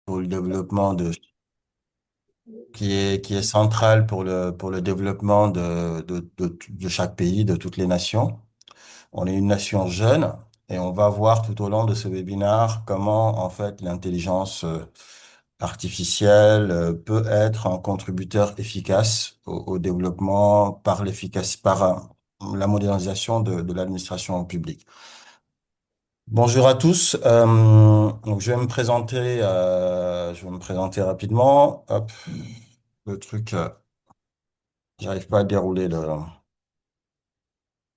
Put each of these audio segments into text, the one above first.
pour le développement qui est central pour le développement de chaque pays, de toutes les nations. On est une nation jeune et on va voir tout au long de ce webinaire comment, en fait, l'intelligence artificielle peut être un contributeur efficace au développement par la modernisation de l'administration publique. Bonjour à tous. Donc je vais me présenter rapidement. Hop, le truc, j'arrive pas à dérouler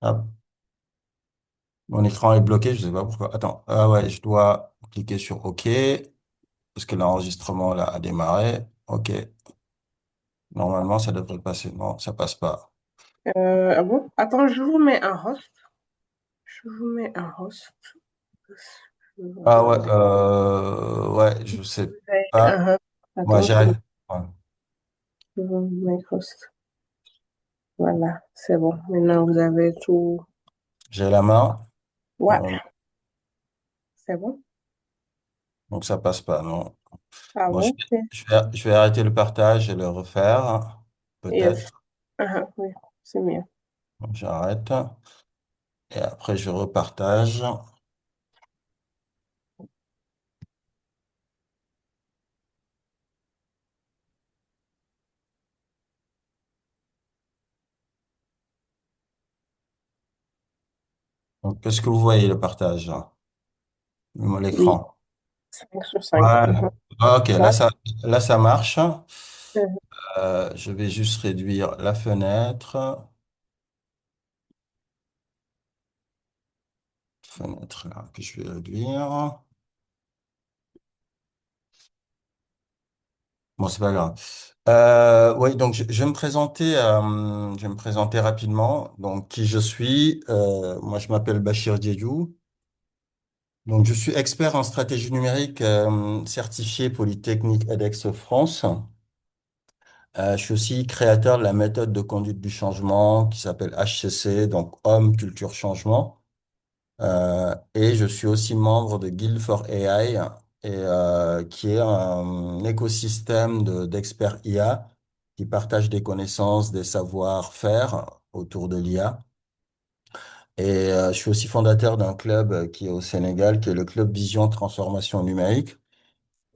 hop, mon écran est bloqué, je sais pas pourquoi. Attends, ah ouais, je dois cliquer sur OK parce que l'enregistrement là a démarré. OK, normalement ça devrait passer. Non, ça passe pas. Ah bon? Attends, je vous mets un host. Je vous mets un host. Je vais Ah ouais, regarder. ouais, je sais Vous avez pas. un host. Moi Attends, j'arrive. Ouais. je vous mets host. Voilà, c'est bon. Maintenant, vous avez tout. J'ai la main. Ouais, Euh, c'est bon. donc ça passe pas, non. Ah Bon, bon? je vais arrêter le partage et le refaire, Yes. peut-être. Oui, c'est mieux. Donc, j'arrête et après je repartage. Donc, qu'est-ce que vous voyez le partage? Oui, L'écran. 5 sur 5. Voilà. Ah, ok, Ça? là ça marche. Mhm. Je vais juste réduire la fenêtre. Fenêtre là que je vais réduire. Bon, c'est pas grave. Oui, donc je vais me présenter, je vais me présenter rapidement. Donc, qui je suis? Moi, je m'appelle Bachir Diédhiou. Donc, je suis expert en stratégie numérique, certifié Polytechnique edX France. Je suis aussi créateur de la méthode de conduite du changement qui s'appelle HCC, donc Homme, Culture, Changement. Et je suis aussi membre de Guild for AI, qui est un écosystème d'experts IA qui partagent des connaissances, des savoir-faire autour de l'IA. Et je suis aussi fondateur d'un club qui est au Sénégal, qui est le Club Vision Transformation Numérique.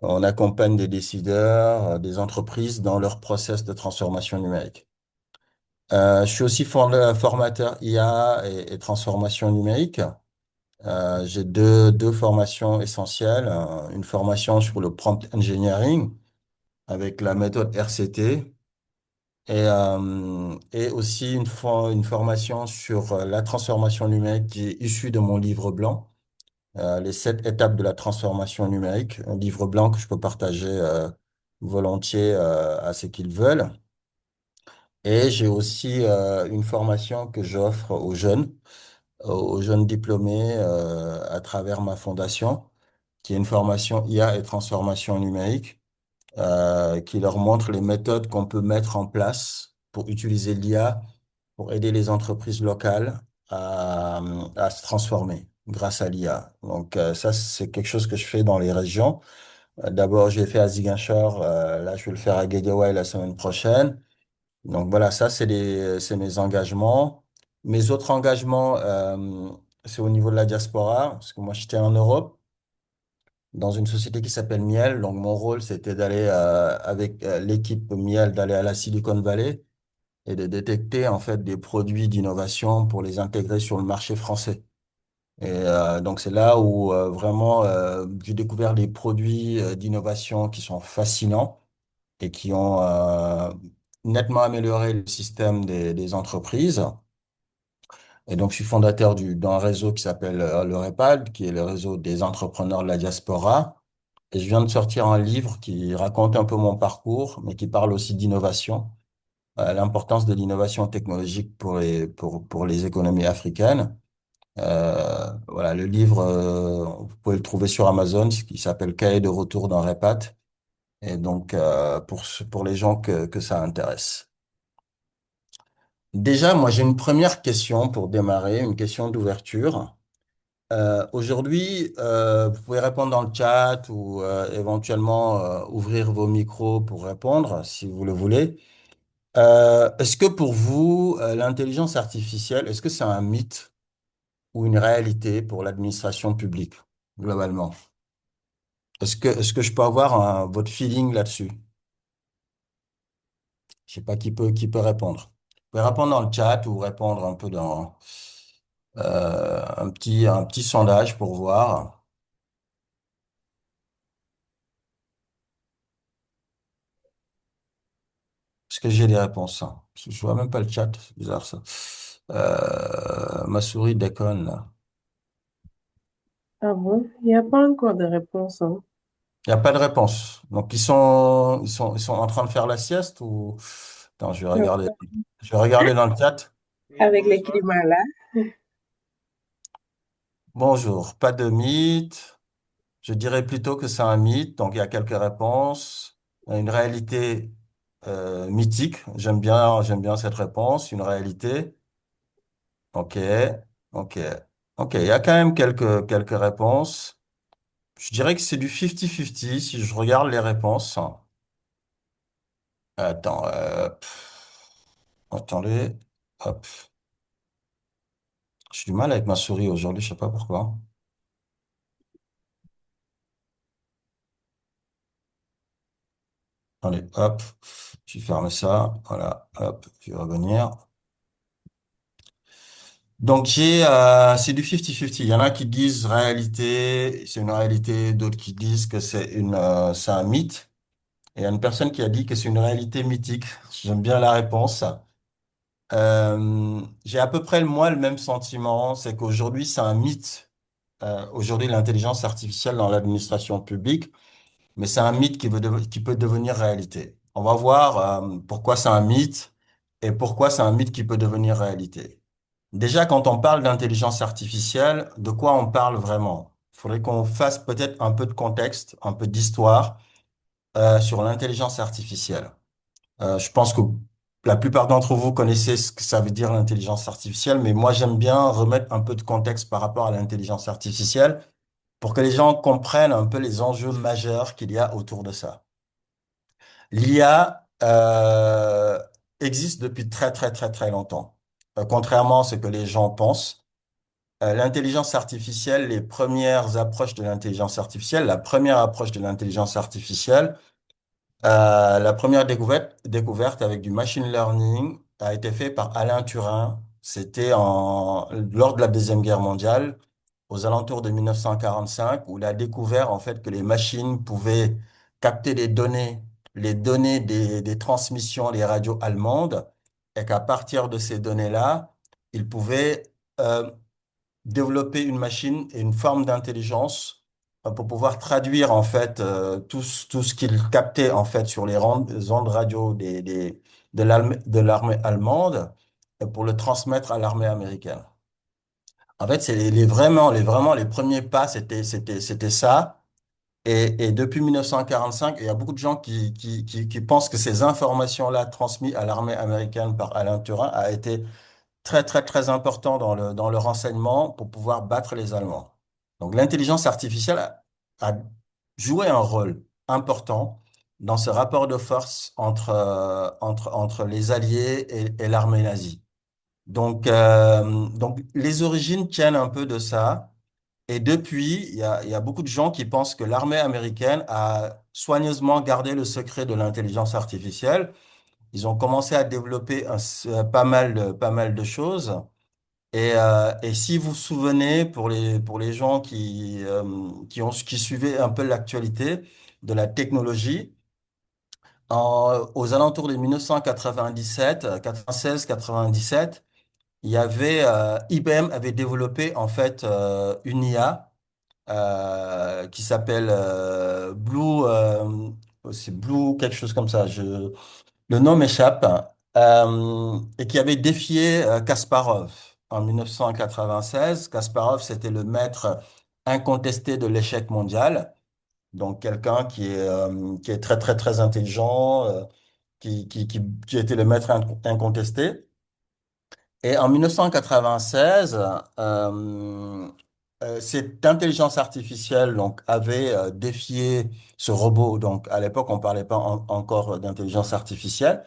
On accompagne des décideurs, des entreprises dans leur process de transformation numérique. Je suis aussi formateur IA et transformation numérique. J'ai deux formations essentielles. Une formation sur le prompt engineering avec la méthode RCT et aussi une formation sur la transformation numérique qui est issue de mon livre blanc, les 7 étapes de la transformation numérique, un livre blanc que je peux partager volontiers à ceux qui le veulent. Et j'ai aussi une formation que j'offre aux jeunes diplômés à travers ma fondation, qui est une formation IA et transformation numérique, qui leur montre les méthodes qu'on peut mettre en place pour utiliser l'IA pour aider les entreprises locales à se transformer grâce à l'IA. Donc ça, c'est quelque chose que je fais dans les régions. D'abord, j'ai fait à Ziguinchor, là, je vais le faire à Guédiawaye la semaine prochaine. Donc voilà, ça, c'est mes engagements. Mes autres engagements, c'est au niveau de la diaspora, parce que moi, j'étais en Europe, dans une société qui s'appelle Miel. Donc mon rôle, c'était d'aller avec l'équipe Miel, d'aller à la Silicon Valley et de détecter en fait des produits d'innovation pour les intégrer sur le marché français. Et donc c'est là où vraiment j'ai découvert des produits d'innovation qui sont fascinants et qui ont nettement amélioré le système des entreprises. Et donc, je suis fondateur d'un réseau qui s'appelle le REPAD, qui est le réseau des entrepreneurs de la diaspora. Et je viens de sortir un livre qui raconte un peu mon parcours, mais qui parle aussi d'innovation, l'importance de l'innovation technologique pour les économies africaines. Voilà, le livre, vous pouvez le trouver sur Amazon, qui s'appelle Cahier de retour d'un REPAD. Et donc, pour les gens que ça intéresse. Déjà, moi, j'ai une première question pour démarrer, une question d'ouverture. Aujourd'hui, vous pouvez répondre dans le chat ou éventuellement ouvrir vos micros pour répondre si vous le voulez. Est-ce que pour vous, l'intelligence artificielle, est-ce que c'est un mythe ou une réalité pour l'administration publique, globalement? Est-ce que je peux avoir votre feeling là-dessus? Je sais pas qui peut répondre. Vous pouvez répondre dans le chat ou répondre un peu dans un petit sondage pour voir. Est-ce que j'ai des réponses, hein? Parce que je vois même pas le chat, c'est bizarre ça. Ma souris déconne là. Ah bon? Il n'y a pas encore de réponse, hein. Il n'y a pas de réponse. Donc ils sont en train de faire la sieste ou... Attends, je vais Non. regarder. Je vais regarder dans le chat. Avec les climats là. Bonjour, pas de mythe. Je dirais plutôt que c'est un mythe. Donc il y a quelques réponses. Une réalité mythique. J'aime bien cette réponse. Une réalité. Ok, ok, ok. Il y a quand même quelques réponses. Je dirais que c'est du 50-50 si je regarde les réponses. Attends, attendez. Hop. J'ai du mal avec ma souris aujourd'hui, je sais pas pourquoi. Attendez, hop. Je vais fermer ça. Voilà, hop. Je vais revenir. Donc c'est du 50-50. Il y en a qui disent réalité, c'est une réalité, d'autres qui disent que c'est un mythe. Et il y a une personne qui a dit que c'est une réalité mythique. J'aime bien la réponse. J'ai à peu près moi le même sentiment, c'est qu'aujourd'hui c'est un mythe. Aujourd'hui l'intelligence artificielle dans l'administration publique, mais c'est un mythe qui peut devenir réalité. On va voir pourquoi c'est un mythe et pourquoi c'est un mythe qui peut devenir réalité. Déjà, quand on parle d'intelligence artificielle, de quoi on parle vraiment? Il faudrait qu'on fasse peut-être un peu de contexte, un peu d'histoire sur l'intelligence artificielle. Je pense que la plupart d'entre vous connaissez ce que ça veut dire l'intelligence artificielle, mais moi j'aime bien remettre un peu de contexte par rapport à l'intelligence artificielle pour que les gens comprennent un peu les enjeux majeurs qu'il y a autour de ça. L'IA existe depuis très très très très longtemps. Contrairement à ce que les gens pensent, l'intelligence artificielle, les premières approches de l'intelligence artificielle, la première approche de l'intelligence artificielle, la première découverte avec du machine learning a été faite par Alain Turing. C'était lors de la Deuxième Guerre mondiale, aux alentours de 1945, où il a découvert en fait que les machines pouvaient capter les données des transmissions des radios allemandes, et qu'à partir de ces données-là, il pouvait euh, développer une machine et une forme d'intelligence pour pouvoir traduire en fait tout ce qu'il captait en fait sur les ondes radio de l'armée allemande pour le transmettre à l'armée américaine. En fait, c'est vraiment les premiers pas, c'était ça. Et depuis 1945, il y a beaucoup de gens qui pensent que ces informations-là transmises à l'armée américaine par Alain Turing a été très, très, très important dans le renseignement pour pouvoir battre les Allemands. Donc, l'intelligence artificielle a joué un rôle important dans ce rapport de force entre les Alliés et l'armée nazie. Donc, les origines tiennent un peu de ça. Et depuis, il y a beaucoup de gens qui pensent que l'armée américaine a soigneusement gardé le secret de l'intelligence artificielle. Ils ont commencé à développer pas mal de choses. Et si vous vous souvenez, pour les gens qui suivaient un peu l'actualité de la technologie, aux alentours de 1997, 96, 97, IBM avait développé en fait une IA qui s'appelle Blue, c'est Blue quelque chose comme ça. Le nom m'échappe, et qui avait défié Kasparov en 1996. Kasparov, c'était le maître incontesté de l'échec mondial, donc quelqu'un qui est très très très intelligent, qui était le maître incontesté. Et en 1996, cette intelligence artificielle donc avait défié ce robot. Donc à l'époque, on parlait pas encore d'intelligence artificielle.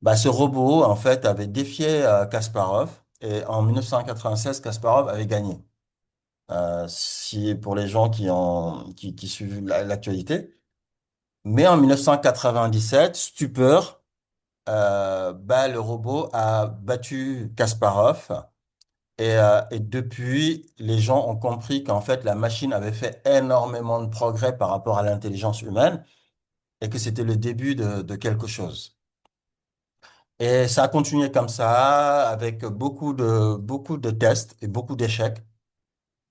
Bah, ce robot en fait avait défié Kasparov et en 1996, Kasparov avait gagné. Si pour les gens qui suivent l'actualité. Mais en 1997, stupeur, bah, le robot a battu Kasparov. Et depuis, les gens ont compris qu'en fait, la machine avait fait énormément de progrès par rapport à l'intelligence humaine et que c'était le début de quelque chose. Et ça a continué comme ça, avec beaucoup de tests et beaucoup d'échecs.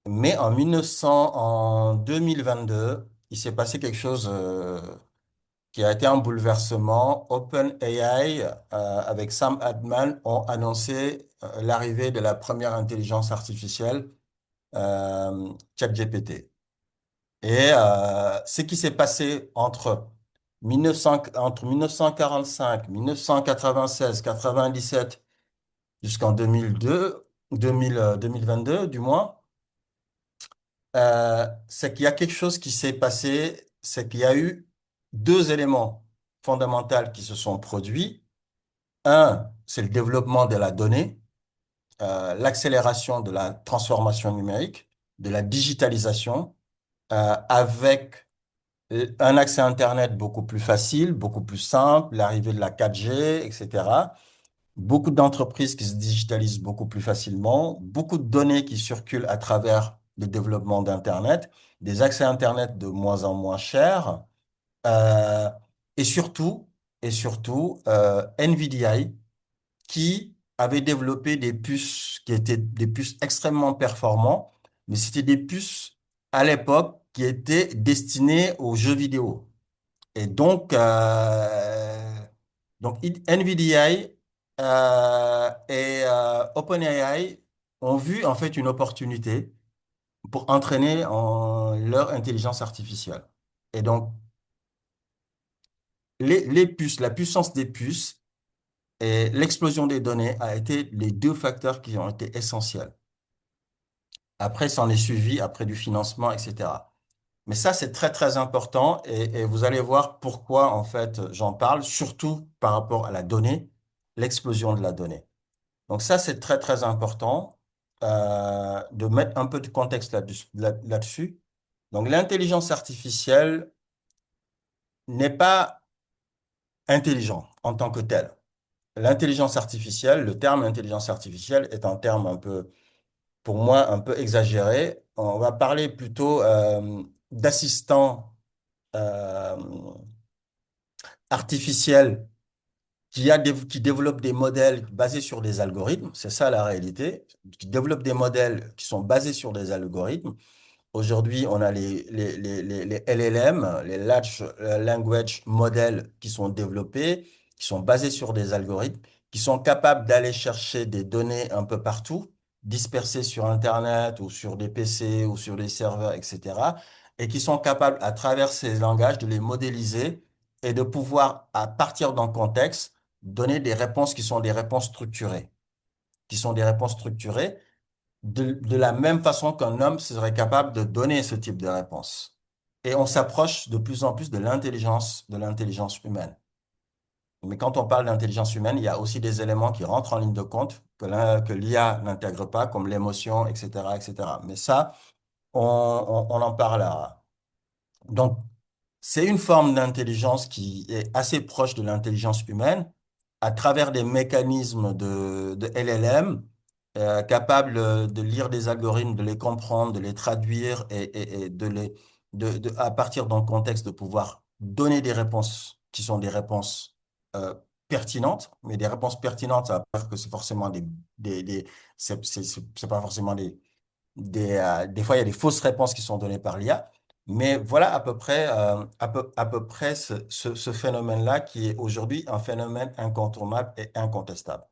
Mais en 2022, il s'est passé quelque chose qui a été un bouleversement. OpenAI, avec Sam Altman, ont annoncé l'arrivée de la première intelligence artificielle, ChatGPT. Et ce qui s'est passé entre 1945, 1996, 97 jusqu'en 2002, 2022 du moins, c'est qu'il y a quelque chose qui s'est passé, c'est qu'il y a eu deux éléments fondamentaux qui se sont produits. Un, c'est le développement de la donnée, l'accélération de la transformation numérique, de la digitalisation, avec un accès à Internet beaucoup plus facile, beaucoup plus simple, l'arrivée de la 4G, etc. Beaucoup d'entreprises qui se digitalisent beaucoup plus facilement, beaucoup de données qui circulent à travers le développement d'Internet, des accès à Internet de moins en moins chers, euh, et surtout, NVIDIA qui avait développé des puces qui étaient des puces extrêmement performantes, mais c'était des puces à l'époque qui étaient destinées aux jeux vidéo. Et donc NVIDIA et OpenAI ont vu en fait une opportunité pour entraîner leur intelligence artificielle. Et donc, les puces, la puissance des puces et l'explosion des données a été les deux facteurs qui ont été essentiels. Après, s'en est suivi, après du financement, etc. Mais ça, c'est très, très important et vous allez voir pourquoi, en fait, j'en parle, surtout par rapport à la donnée, l'explosion de la donnée. Donc ça, c'est très, très important de mettre un peu de contexte là-dessus. Donc l'intelligence artificielle n'est pas intelligent en tant que telle. L'intelligence artificielle, le terme intelligence artificielle est un terme un peu, pour moi, un peu exagéré. On va parler plutôt d'assistants euh, artificiels qui développent des modèles basés sur des algorithmes. C'est ça la réalité. Qui développent des modèles qui sont basés sur des algorithmes. Aujourd'hui, on a les LLM, les Large Language Models qui sont développés, qui sont basés sur des algorithmes, qui sont capables d'aller chercher des données un peu partout, dispersées sur Internet ou sur des PC ou sur des serveurs, etc. Et qui sont capables, à travers ces langages, de les modéliser et de pouvoir, à partir d'un contexte, donner des réponses qui sont des réponses structurées, qui sont des réponses structurées de la même façon qu'un homme serait capable de donner ce type de réponse. Et on s'approche de plus en plus de l'intelligence humaine. Mais quand on parle d'intelligence humaine, il y a aussi des éléments qui rentrent en ligne de compte que l'IA n'intègre pas, comme l'émotion, etc., etc. Mais ça, on en parlera. Donc, c'est une forme d'intelligence qui est assez proche de l'intelligence humaine à travers des mécanismes de LLM, capables de lire des algorithmes, de les comprendre, de les traduire et à partir d'un contexte, de pouvoir donner des réponses qui sont des réponses euh, pertinentes. Mais des réponses pertinentes, ça veut pas dire que c'est forcément des, c'est pas forcément des fois, il y a des fausses réponses qui sont données par l'IA. Mais voilà à peu près ce phénomène-là qui est aujourd'hui un phénomène incontournable et incontestable.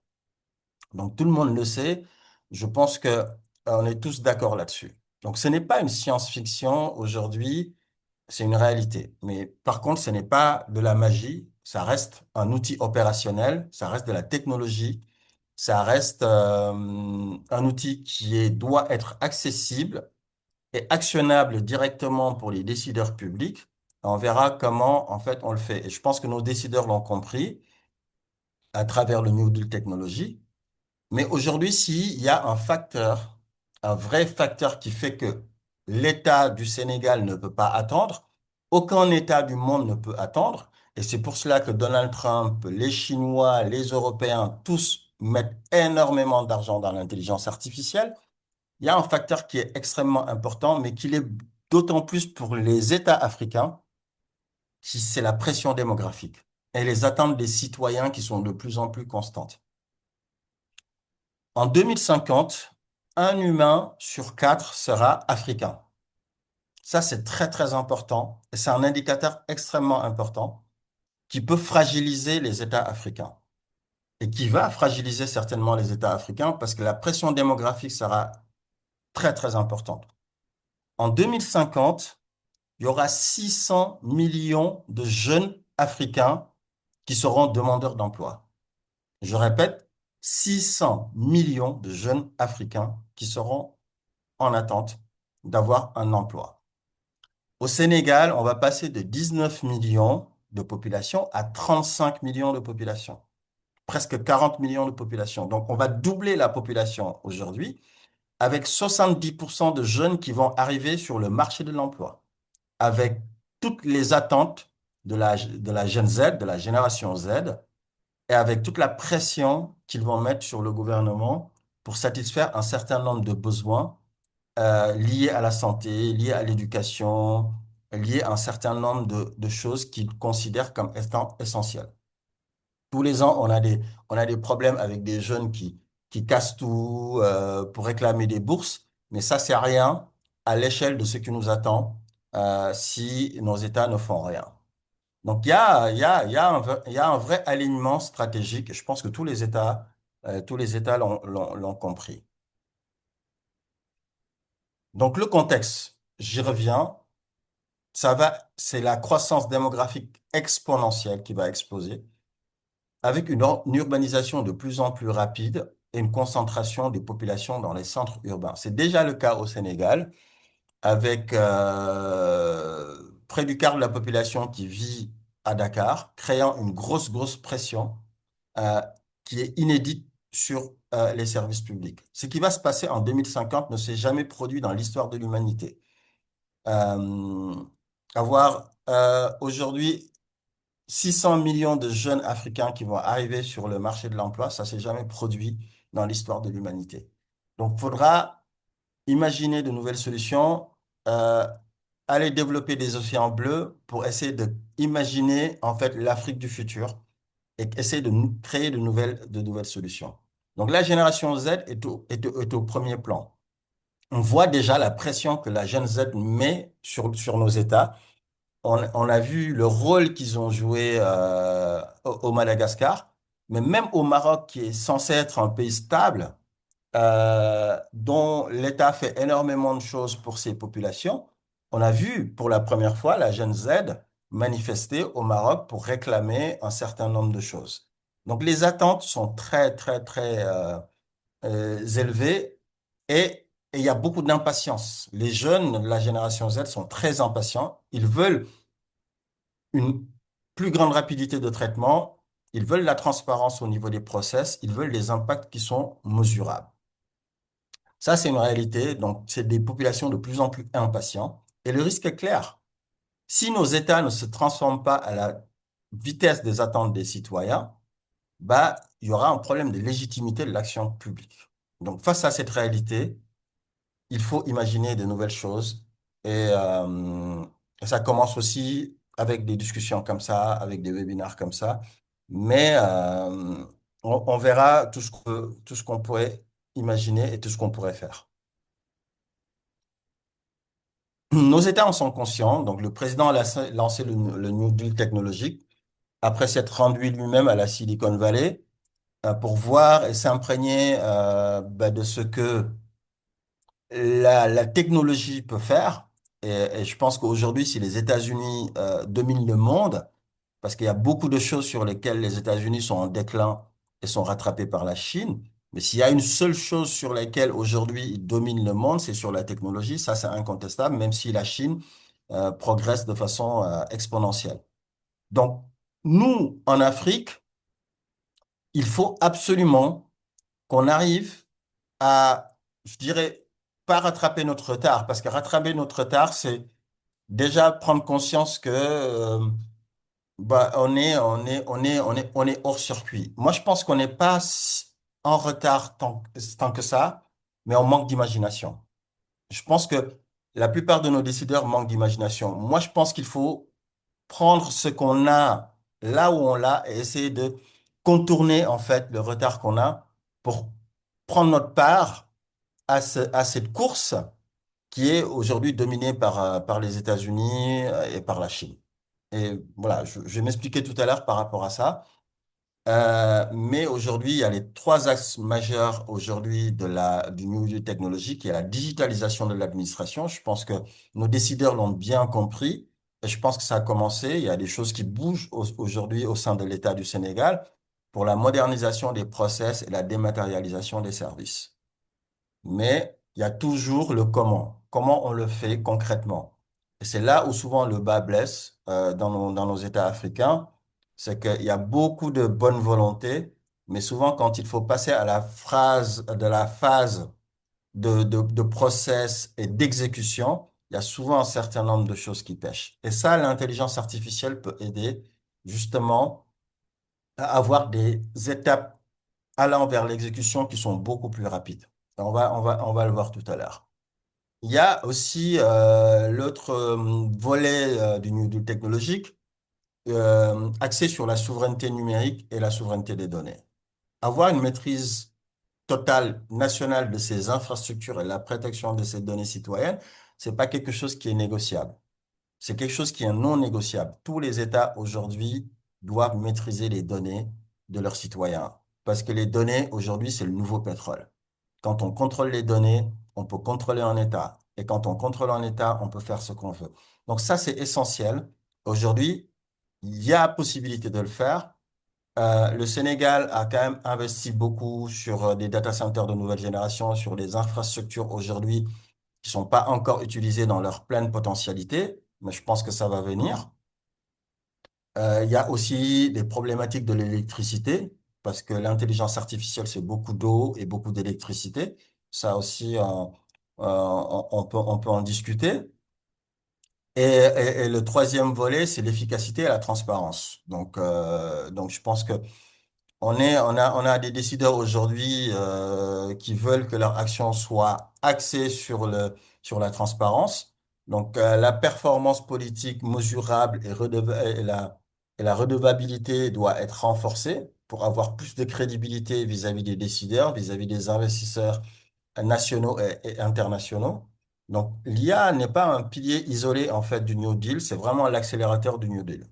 Donc tout le monde le sait. Je pense que on est tous d'accord là-dessus. Donc ce n'est pas une science-fiction aujourd'hui, c'est une réalité. Mais par contre, ce n'est pas de la magie. Ça reste un outil opérationnel, ça reste de la technologie, ça reste un outil doit être accessible est actionnable directement pour les décideurs publics. On verra comment, en fait, on le fait. Et je pense que nos décideurs l'ont compris à travers le New Deal technologie. Mais aujourd'hui, s'il y a un facteur, un vrai facteur qui fait que l'État du Sénégal ne peut pas attendre, aucun État du monde ne peut attendre, et c'est pour cela que Donald Trump, les Chinois, les Européens, tous mettent énormément d'argent dans l'intelligence artificielle. Il y a un facteur qui est extrêmement important, mais qui l'est d'autant plus pour les États africains, qui c'est la pression démographique et les attentes des citoyens qui sont de plus en plus constantes. En 2050, un humain sur quatre sera africain. Ça, c'est très, très important et c'est un indicateur extrêmement important qui peut fragiliser les États africains et qui va fragiliser certainement les États africains parce que la pression démographique sera très, très importante. En 2050, il y aura 600 millions de jeunes Africains qui seront demandeurs d'emploi. Je répète, 600 millions de jeunes Africains qui seront en attente d'avoir un emploi. Au Sénégal, on va passer de 19 millions de population à 35 millions de population, presque 40 millions de population. Donc, on va doubler la population aujourd'hui avec 70% de jeunes qui vont arriver sur le marché de l'emploi, avec toutes les attentes de la Gen Z, de la génération Z, et avec toute la pression qu'ils vont mettre sur le gouvernement pour satisfaire un certain nombre de besoins liées à la santé, liées à l'éducation, liées à un certain nombre de choses qu'ils considèrent comme étant essentielles. Tous les ans, on a des problèmes avec des jeunes qui cassent tout pour réclamer des bourses, mais ça, c'est rien à l'échelle de ce qui nous attend si nos États ne font rien. Donc, il y a un vrai alignement stratégique et je pense que tous les États l'ont compris. Donc, le contexte, j'y reviens. C'est la croissance démographique exponentielle qui va exploser, avec une urbanisation de plus en plus rapide et une concentration des populations dans les centres urbains. C'est déjà le cas au Sénégal, avec près du quart de la population qui vit à Dakar, créant une grosse, grosse pression euh, qui est inédite sur les services publics. Ce qui va se passer en 2050 ne s'est jamais produit dans l'histoire de l'humanité. Euh, avoir aujourd'hui 600 millions de jeunes Africains qui vont arriver sur le marché de l'emploi, ça s'est jamais produit dans l'histoire de l'humanité. Donc, il faudra imaginer de nouvelles solutions, euh, aller développer des océans bleus pour essayer de imaginer en fait l'Afrique du futur et essayer de créer de nouvelles solutions. Donc, la génération Z est au premier plan. On voit déjà la pression que la jeune Z met sur nos États. On a vu le rôle qu'ils ont joué au Madagascar, mais même au Maroc, qui est censé être un pays stable, dont l'État fait énormément de choses pour ses populations, on a vu pour la première fois la Gen Z manifester au Maroc pour réclamer un certain nombre de choses. Donc les attentes sont très, très, très élevées et il y a beaucoup d'impatience. Les jeunes de la génération Z sont très impatients. Ils veulent une plus grande rapidité de traitement, ils veulent la transparence au niveau des process, ils veulent des impacts qui sont mesurables. Ça, c'est une réalité. Donc, c'est des populations de plus en plus impatientes. Et le risque est clair. Si nos États ne se transforment pas à la vitesse des attentes des citoyens, bah, il y aura un problème de légitimité de l'action publique. Donc, face à cette réalité, il faut imaginer de nouvelles choses. Et ça commence aussi avec des discussions comme ça, avec des webinaires comme ça. Mais on verra tout ce qu'on pourrait imaginer et tout ce qu'on pourrait faire. Nos États en sont conscients. Donc, le président a lancé le New Deal technologique après s'être rendu lui-même à la Silicon Valley pour voir et s'imprégner bah, de ce que la technologie peut faire. Et je pense qu'aujourd'hui, si les États-Unis dominent le monde, parce qu'il y a beaucoup de choses sur lesquelles les États-Unis sont en déclin et sont rattrapés par la Chine, Mais s'il y a une seule chose sur laquelle aujourd'hui il domine le monde, c'est sur la technologie. Ça, c'est incontestable, même si la Chine progresse de façon exponentielle. Donc, nous, en Afrique, il faut absolument qu'on arrive à, je dirais, pas rattraper notre retard, parce que rattraper notre retard, c'est déjà prendre conscience que on est hors circuit. Moi, je pense qu'on n'est pas en retard tant que ça, mais on manque d'imagination. Je pense que la plupart de nos décideurs manquent d'imagination. Moi, je pense qu'il faut prendre ce qu'on a là où on l'a et essayer de contourner en fait le retard qu'on a pour prendre notre part à cette course qui est aujourd'hui dominée par les États-Unis et par la Chine. Et voilà, je vais m'expliquer tout à l'heure par rapport à ça. Mais aujourd'hui, il y a les trois axes majeurs aujourd'hui du New Deal technologique. Il y a la digitalisation de l'administration. Je pense que nos décideurs l'ont bien compris. Et je pense que ça a commencé. Il y a des choses qui bougent aujourd'hui au sein de l'État du Sénégal pour la modernisation des process et la dématérialisation des services. Mais il y a toujours le comment. Comment on le fait concrètement? Et c'est là où souvent le bas blesse dans nos États africains. C'est qu'il y a beaucoup de bonne volonté, mais souvent quand il faut passer à la phase de process et d'exécution, il y a souvent un certain nombre de choses qui pêchent. Et ça, l'intelligence artificielle peut aider justement à avoir des étapes allant vers l'exécution qui sont beaucoup plus rapides. On va le voir tout à l'heure. Il y a aussi l'autre volet du New Deal technologique, axé sur la souveraineté numérique et la souveraineté des données. Avoir une maîtrise totale nationale de ces infrastructures et la protection de ces données citoyennes, c'est pas quelque chose qui est négociable. C'est quelque chose qui est non négociable. Tous les États aujourd'hui doivent maîtriser les données de leurs citoyens. Parce que les données, aujourd'hui, c'est le nouveau pétrole. Quand on contrôle les données, on peut contrôler un État. Et quand on contrôle un État, on peut faire ce qu'on veut. Donc ça, c'est essentiel. Aujourd'hui, il y a possibilité de le faire. Le Sénégal a quand même investi beaucoup sur des data centers de nouvelle génération, sur des infrastructures aujourd'hui qui sont pas encore utilisées dans leur pleine potentialité, mais je pense que ça va venir. Il y a aussi des problématiques de l'électricité, parce que l'intelligence artificielle, c'est beaucoup d'eau et beaucoup d'électricité. Ça aussi, on peut en discuter. Et le troisième volet, c'est l'efficacité et la transparence. Donc je pense que on a des décideurs aujourd'hui qui veulent que leur action soit axée sur la transparence. Donc, la performance politique mesurable et la redevabilité doit être renforcée pour avoir plus de crédibilité vis-à-vis des décideurs, vis-à-vis des investisseurs nationaux et internationaux. Donc, l'IA n'est pas un pilier isolé en fait du New Deal, c'est vraiment l'accélérateur du New Deal.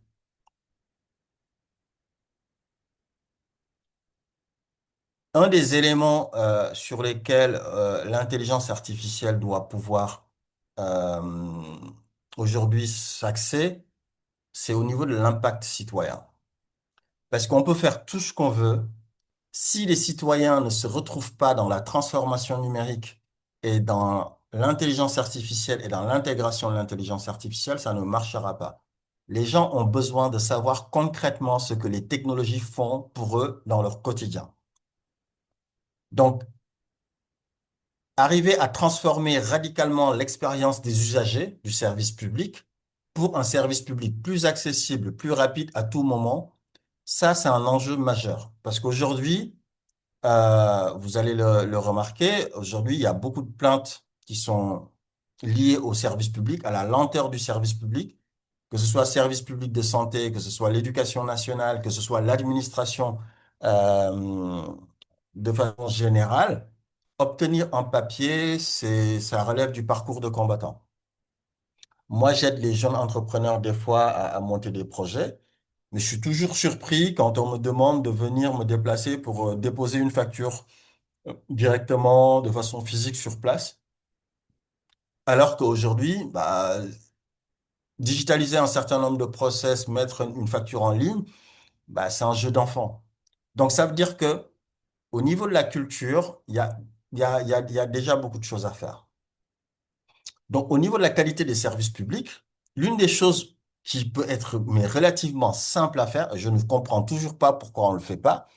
Un des éléments sur lesquels l'intelligence artificielle doit pouvoir euh, aujourd'hui s'axer, c'est au niveau de l'impact citoyen. Parce qu'on peut faire tout ce qu'on veut. Si les citoyens ne se retrouvent pas dans la transformation numérique et dans l'intelligence artificielle et dans l'intégration de l'intelligence artificielle, ça ne marchera pas. Les gens ont besoin de savoir concrètement ce que les technologies font pour eux dans leur quotidien. Donc, arriver à transformer radicalement l'expérience des usagers du service public pour un service public plus accessible, plus rapide à tout moment, ça, c'est un enjeu majeur. Parce qu'aujourd'hui, vous allez le remarquer, aujourd'hui, il y a beaucoup de plaintes qui sont liées au service public, à la lenteur du service public, que ce soit le service public de santé, que ce soit l'éducation nationale, que ce soit l'administration euh, de façon générale. Obtenir un papier, ça relève du parcours de combattant. Moi, j'aide les jeunes entrepreneurs des fois à monter des projets, mais je suis toujours surpris quand on me demande de venir me déplacer pour déposer une facture directement de façon physique sur place. Alors qu'aujourd'hui, bah, digitaliser un certain nombre de process, mettre une facture en ligne, bah, c'est un jeu d'enfant. Donc ça veut dire que Au niveau de la culture, il y a déjà beaucoup de choses à faire. Donc, au niveau de la qualité des services publics, l'une des choses qui peut être mais relativement simple à faire, et je ne comprends toujours pas pourquoi on ne le fait pas,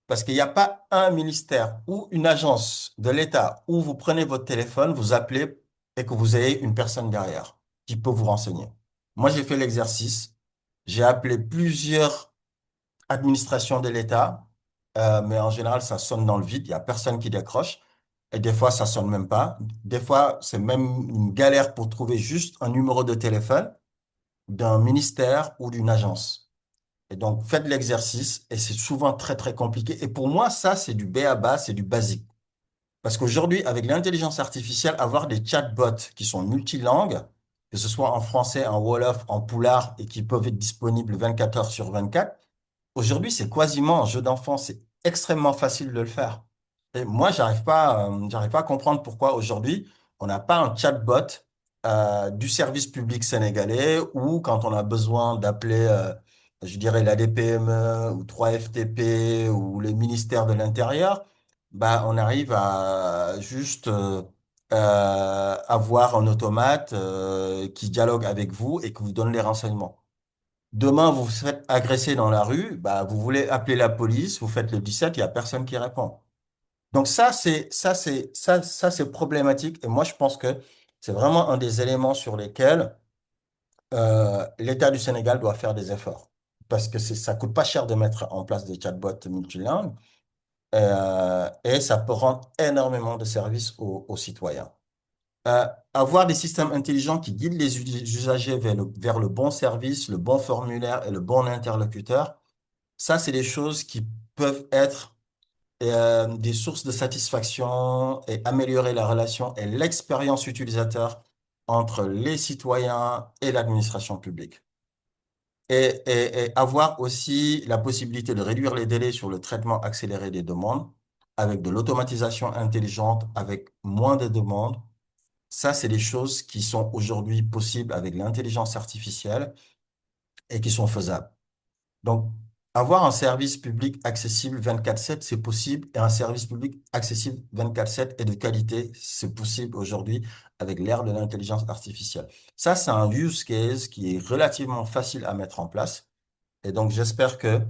parce qu'il n'y a pas un ministère ou une agence de l'État où vous prenez votre téléphone, vous appelez et que vous ayez une personne derrière qui peut vous renseigner. Moi, j'ai fait l'exercice. J'ai appelé plusieurs administrations de l'État, mais en général, ça sonne dans le vide. Il n'y a personne qui décroche. Et des fois, ça sonne même pas. Des fois, c'est même une galère pour trouver juste un numéro de téléphone d'un ministère ou d'une agence. Et donc, faites l'exercice et c'est souvent très, très compliqué. Et pour moi, ça, c'est du b.a.-ba, c'est du basique. Parce qu'aujourd'hui, avec l'intelligence artificielle, avoir des chatbots qui sont multilangues, que ce soit en français, en wolof, en poulard, et qui peuvent être disponibles 24 heures sur 24, aujourd'hui, c'est quasiment un jeu d'enfant. C'est extrêmement facile de le faire. Et moi, j'arrive pas à comprendre pourquoi aujourd'hui, on n'a pas un chatbot du service public sénégalais ou quand on a besoin d'appeler, je dirais, la DPME ou 3FTP ou les ministères de l'Intérieur, bah, on arrive à juste avoir un automate qui dialogue avec vous et qui vous donne les renseignements. Demain, vous vous faites agresser dans la rue, bah, vous voulez appeler la police, vous faites le 17, il n'y a personne qui répond. Donc ça, c'est problématique. Et moi, je pense que c'est vraiment un des éléments sur lesquels l'État du Sénégal doit faire des efforts. Parce que ça coûte pas cher de mettre en place des chatbots multilingues et ça peut rendre énormément de services aux citoyens. Avoir des systèmes intelligents qui guident les usagers vers le bon service, le bon formulaire et le bon interlocuteur, ça, c'est des choses qui peuvent être des sources de satisfaction et améliorer la relation et l'expérience utilisateur entre les citoyens et l'administration publique. Et avoir aussi la possibilité de réduire les délais sur le traitement accéléré des demandes avec de l'automatisation intelligente, avec moins de demandes. Ça, c'est des choses qui sont aujourd'hui possibles avec l'intelligence artificielle et qui sont faisables. Donc, avoir un service public accessible 24/7, c'est possible, et un service public accessible 24/7 et de qualité, c'est possible aujourd'hui avec l'ère de l'intelligence artificielle. Ça, c'est un use case qui est relativement facile à mettre en place. Et donc, j'espère que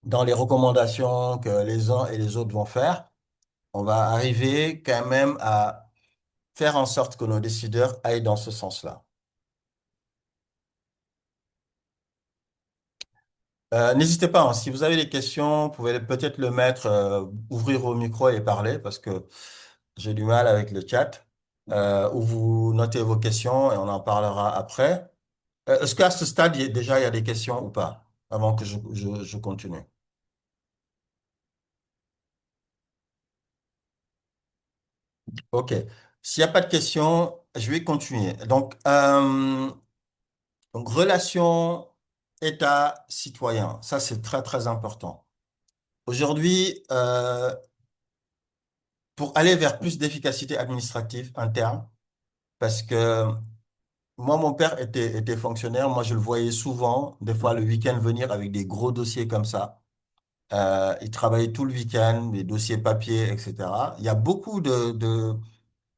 dans les recommandations que les uns et les autres vont faire, on va arriver quand même à faire en sorte que nos décideurs aillent dans ce sens-là. N'hésitez pas, hein, si vous avez des questions, vous pouvez peut-être le mettre, ouvrir vos micros et parler parce que j'ai du mal avec le chat. Ou vous notez vos questions et on en parlera après. Est-ce qu'à ce stade, déjà, il y a des questions ou pas? Avant que je continue. OK. S'il n'y a pas de questions, je vais continuer. Donc relation État-citoyen, ça c'est très très important. Aujourd'hui, pour aller vers plus d'efficacité administrative interne, parce que moi, mon père était fonctionnaire, moi je le voyais souvent, des fois le week-end venir avec des gros dossiers comme ça. Il travaillait tout le week-end, des dossiers papier, etc. Il y a beaucoup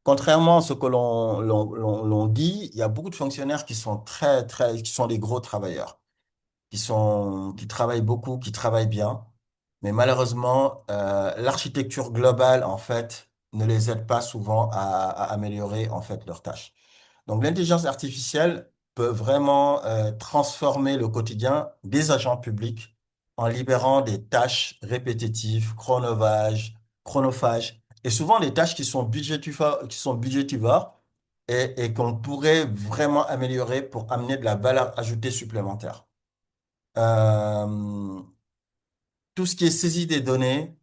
contrairement à ce que l'on dit, il y a beaucoup de fonctionnaires qui sont qui sont des gros travailleurs, qui travaillent beaucoup, qui travaillent bien. Mais malheureusement, l'architecture globale, en fait, ne les aide pas souvent à améliorer, en fait, leurs tâches. Donc, l'intelligence artificielle peut vraiment transformer le quotidien des agents publics en libérant des tâches répétitives, chronophages, et souvent des tâches qui sont budgétivores et qu'on pourrait vraiment améliorer pour amener de la valeur ajoutée supplémentaire. Euh, tout ce qui est saisie des données,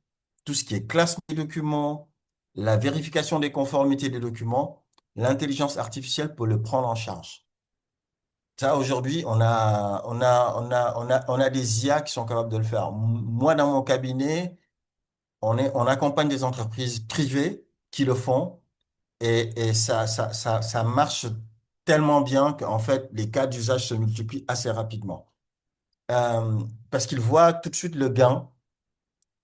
tout ce qui est classement des documents, la vérification des conformités des documents, l'intelligence artificielle peut le prendre en charge. Ça, aujourd'hui, on a des IA qui sont capables de le faire. Moi, dans mon cabinet, on accompagne des entreprises privées qui le font et ça marche tellement bien qu'en fait, les cas d'usage se multiplient assez rapidement. Parce qu'ils voient tout de suite le gain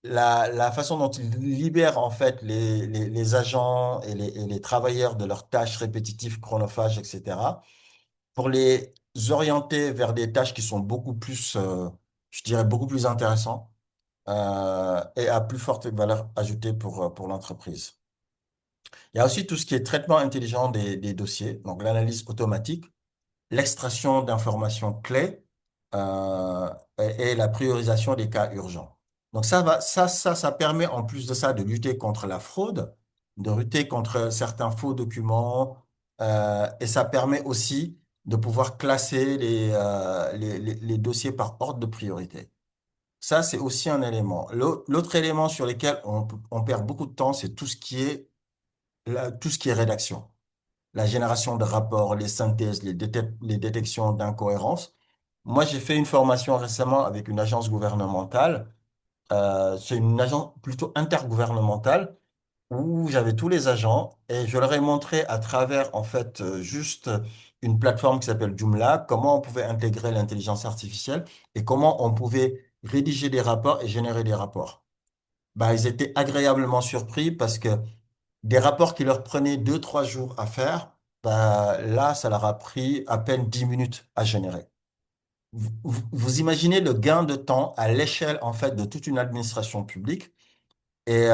la façon dont ils libèrent en fait les agents et les travailleurs de leurs tâches répétitives, chronophages, etc., pour les orienter vers des tâches qui sont beaucoup plus, je dirais, beaucoup plus intéressantes et à plus forte valeur ajoutée pour l'entreprise. Il y a aussi tout ce qui est traitement intelligent des dossiers, donc l'analyse automatique, l'extraction d'informations clés et la priorisation des cas urgents. Donc ça permet en plus de ça de lutter contre la fraude, de lutter contre certains faux documents et ça permet aussi de pouvoir classer les dossiers par ordre de priorité. Ça, c'est aussi un élément. L'autre élément sur lequel on perd beaucoup de temps, c'est tout ce qui est rédaction, la génération de rapports, les synthèses, les détections d'incohérences. Moi, j'ai fait une formation récemment avec une agence gouvernementale. C'est une agence plutôt intergouvernementale où j'avais tous les agents et je leur ai montré à travers, en fait, juste une plateforme qui s'appelle Joomla, comment on pouvait intégrer l'intelligence artificielle et comment on pouvait rédiger des rapports et générer des rapports. Bah, ils étaient agréablement surpris parce que des rapports qui leur prenaient 2, 3 jours à faire, bah, là, ça leur a pris à peine 10 minutes à générer. Vous imaginez le gain de temps à l'échelle, en fait, de toute une administration publique. Et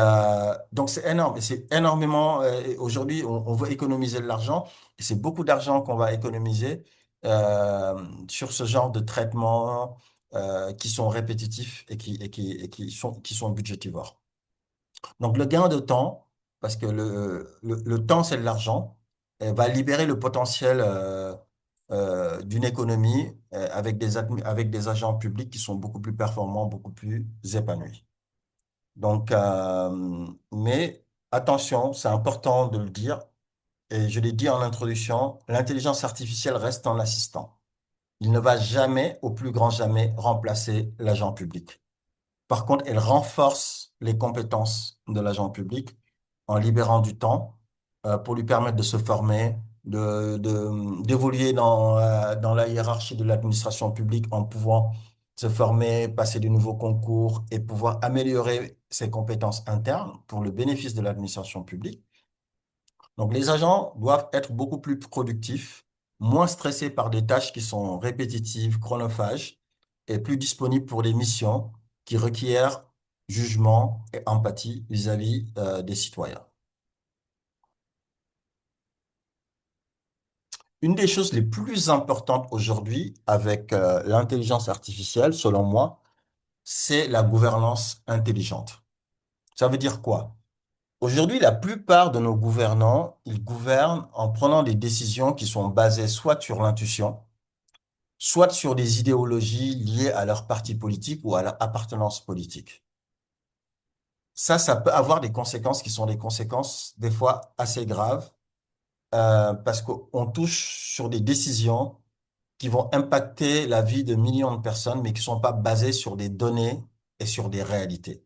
donc, c'est énorme. Et c'est énormément. Et aujourd'hui, on veut économiser de l'argent. Et c'est beaucoup d'argent qu'on va économiser sur ce genre de traitements qui sont répétitifs et qui sont budgétivores. Donc, le gain de temps, parce que le temps, c'est de l'argent, va libérer le potentiel d'une économie avec des agents publics qui sont beaucoup plus performants, beaucoup plus épanouis. Donc, mais attention, c'est important de le dire, et je l'ai dit en introduction, l'intelligence artificielle reste un assistant. Il ne va jamais, au plus grand jamais, remplacer l'agent public. Par contre, elle renforce les compétences de l'agent public en libérant du temps pour lui permettre de se former, d'évoluer dans la hiérarchie de l'administration publique en pouvant se former, passer de nouveaux concours et pouvoir améliorer ses compétences internes pour le bénéfice de l'administration publique. Donc, les agents doivent être beaucoup plus productifs, moins stressés par des tâches qui sont répétitives, chronophages, et plus disponibles pour des missions qui requièrent jugement et empathie vis-à-vis des citoyens. Une des choses les plus importantes aujourd'hui avec l'intelligence artificielle, selon moi, c'est la gouvernance intelligente. Ça veut dire quoi? Aujourd'hui, la plupart de nos gouvernants, ils gouvernent en prenant des décisions qui sont basées soit sur l'intuition, soit sur des idéologies liées à leur parti politique ou à leur appartenance politique. Ça peut avoir des conséquences qui sont des conséquences des fois assez graves parce qu'on touche sur des décisions qui vont impacter la vie de millions de personnes, mais qui ne sont pas basées sur des données et sur des réalités.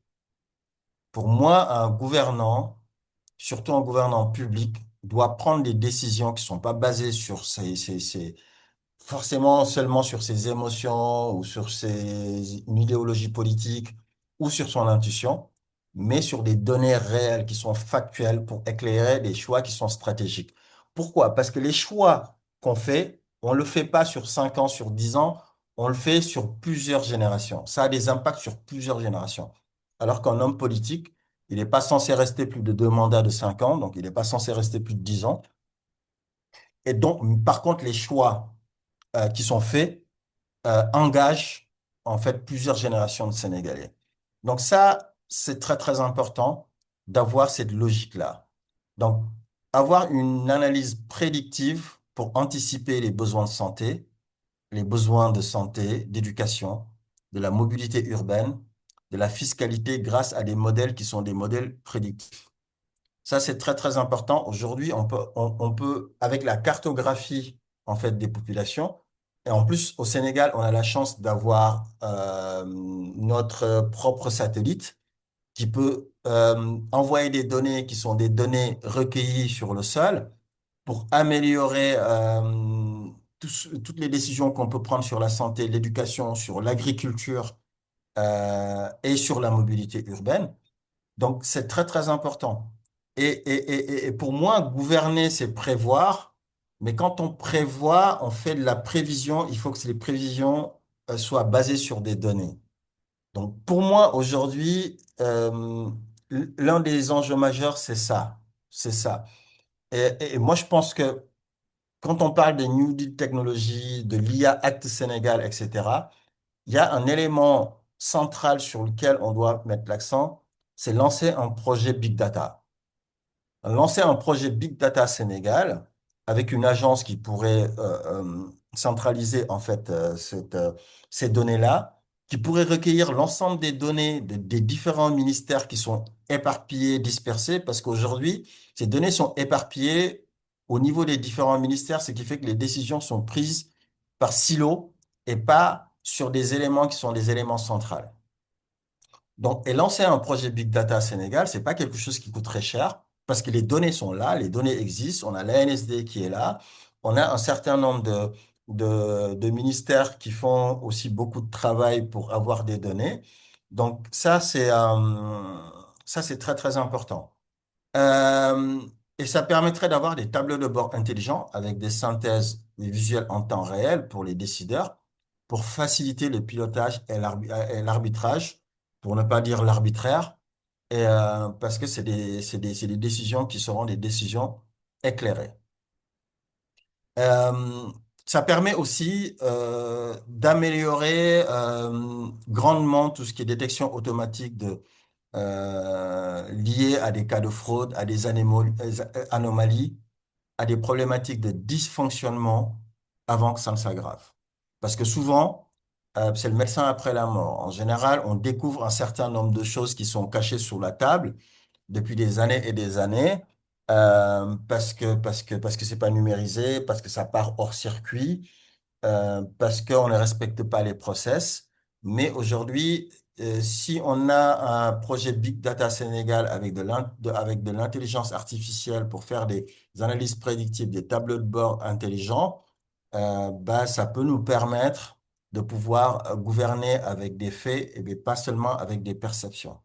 Pour moi, un gouvernant, surtout un gouvernant public, doit prendre des décisions qui ne sont pas basées sur forcément seulement sur ses émotions ou sur une idéologie politique ou sur son intuition, mais sur des données réelles qui sont factuelles pour éclairer des choix qui sont stratégiques. Pourquoi? Parce que les choix qu'on fait, on ne le fait pas sur 5 ans, sur 10 ans, on le fait sur plusieurs générations. Ça a des impacts sur plusieurs générations. Alors qu'un homme politique, il n'est pas censé rester plus de 2 mandats de 5 ans, donc il n'est pas censé rester plus de 10 ans. Et donc, par contre, les choix qui sont faits engage en fait plusieurs générations de Sénégalais. Donc ça, c'est très très important d'avoir cette logique-là. Donc, avoir une analyse prédictive pour anticiper les besoins de santé, les besoins de santé, d'éducation, de la mobilité urbaine, de la fiscalité grâce à des modèles qui sont des modèles prédictifs. Ça, c'est très, très important. Aujourd'hui, on peut, avec la cartographie, en fait, des populations, et en plus, au Sénégal, on a la chance d'avoir notre propre satellite qui peut envoyer des données qui sont des données recueillies sur le sol pour améliorer toutes les décisions qu'on peut prendre sur la santé, l'éducation, sur l'agriculture et sur la mobilité urbaine. Donc, c'est très, très important. Et pour moi, gouverner, c'est prévoir. Mais quand on prévoit, on fait de la prévision. Il faut que les prévisions soient basées sur des données. Donc, pour moi, aujourd'hui, l'un des enjeux majeurs, c'est ça. C'est ça. Et moi, je pense que quand on parle des New Deal technologies, de l'IA Act Sénégal, etc., il y a un élément central sur lequel on doit mettre l'accent, c'est lancer un projet Big Data. Lancer un projet Big Data Sénégal avec une agence qui pourrait centraliser en fait ces données-là, qui pourrait recueillir l'ensemble des données des différents ministères qui sont éparpillés, dispersés, parce qu'aujourd'hui, ces données sont éparpillées au niveau des différents ministères, ce qui fait que les décisions sont prises par silos et pas sur des éléments qui sont des éléments centraux. Donc, et lancer un projet Big Data Sénégal, c'est pas quelque chose qui coûte très cher parce que les données sont là, les données existent, on a l'ANSD qui est là, on a un certain nombre de ministères qui font aussi beaucoup de travail pour avoir des données. Donc, ça, c'est très, très important. Euh, et ça permettrait d'avoir des tableaux de bord intelligents avec des synthèses visuelles en temps réel pour les décideurs, pour faciliter le pilotage et l'arbitrage, pour ne pas dire l'arbitraire, parce que c'est des décisions qui seront des décisions éclairées. Euh, Ça permet aussi d'améliorer grandement tout ce qui est détection automatique liées à des cas de fraude, à des anomalies, à des problématiques de dysfonctionnement avant que ça ne s'aggrave. Parce que souvent, c'est le médecin après la mort. En général, on découvre un certain nombre de choses qui sont cachées sous la table depuis des années et des années, parce que c'est pas numérisé, parce que ça part hors circuit, parce qu'on ne respecte pas les process. Mais aujourd'hui, si on a un projet Big Data Sénégal avec de l'intelligence artificielle pour faire des analyses prédictives, des tableaux de bord intelligents, bah, ça peut nous permettre de pouvoir gouverner avec des faits et mais pas seulement avec des perceptions.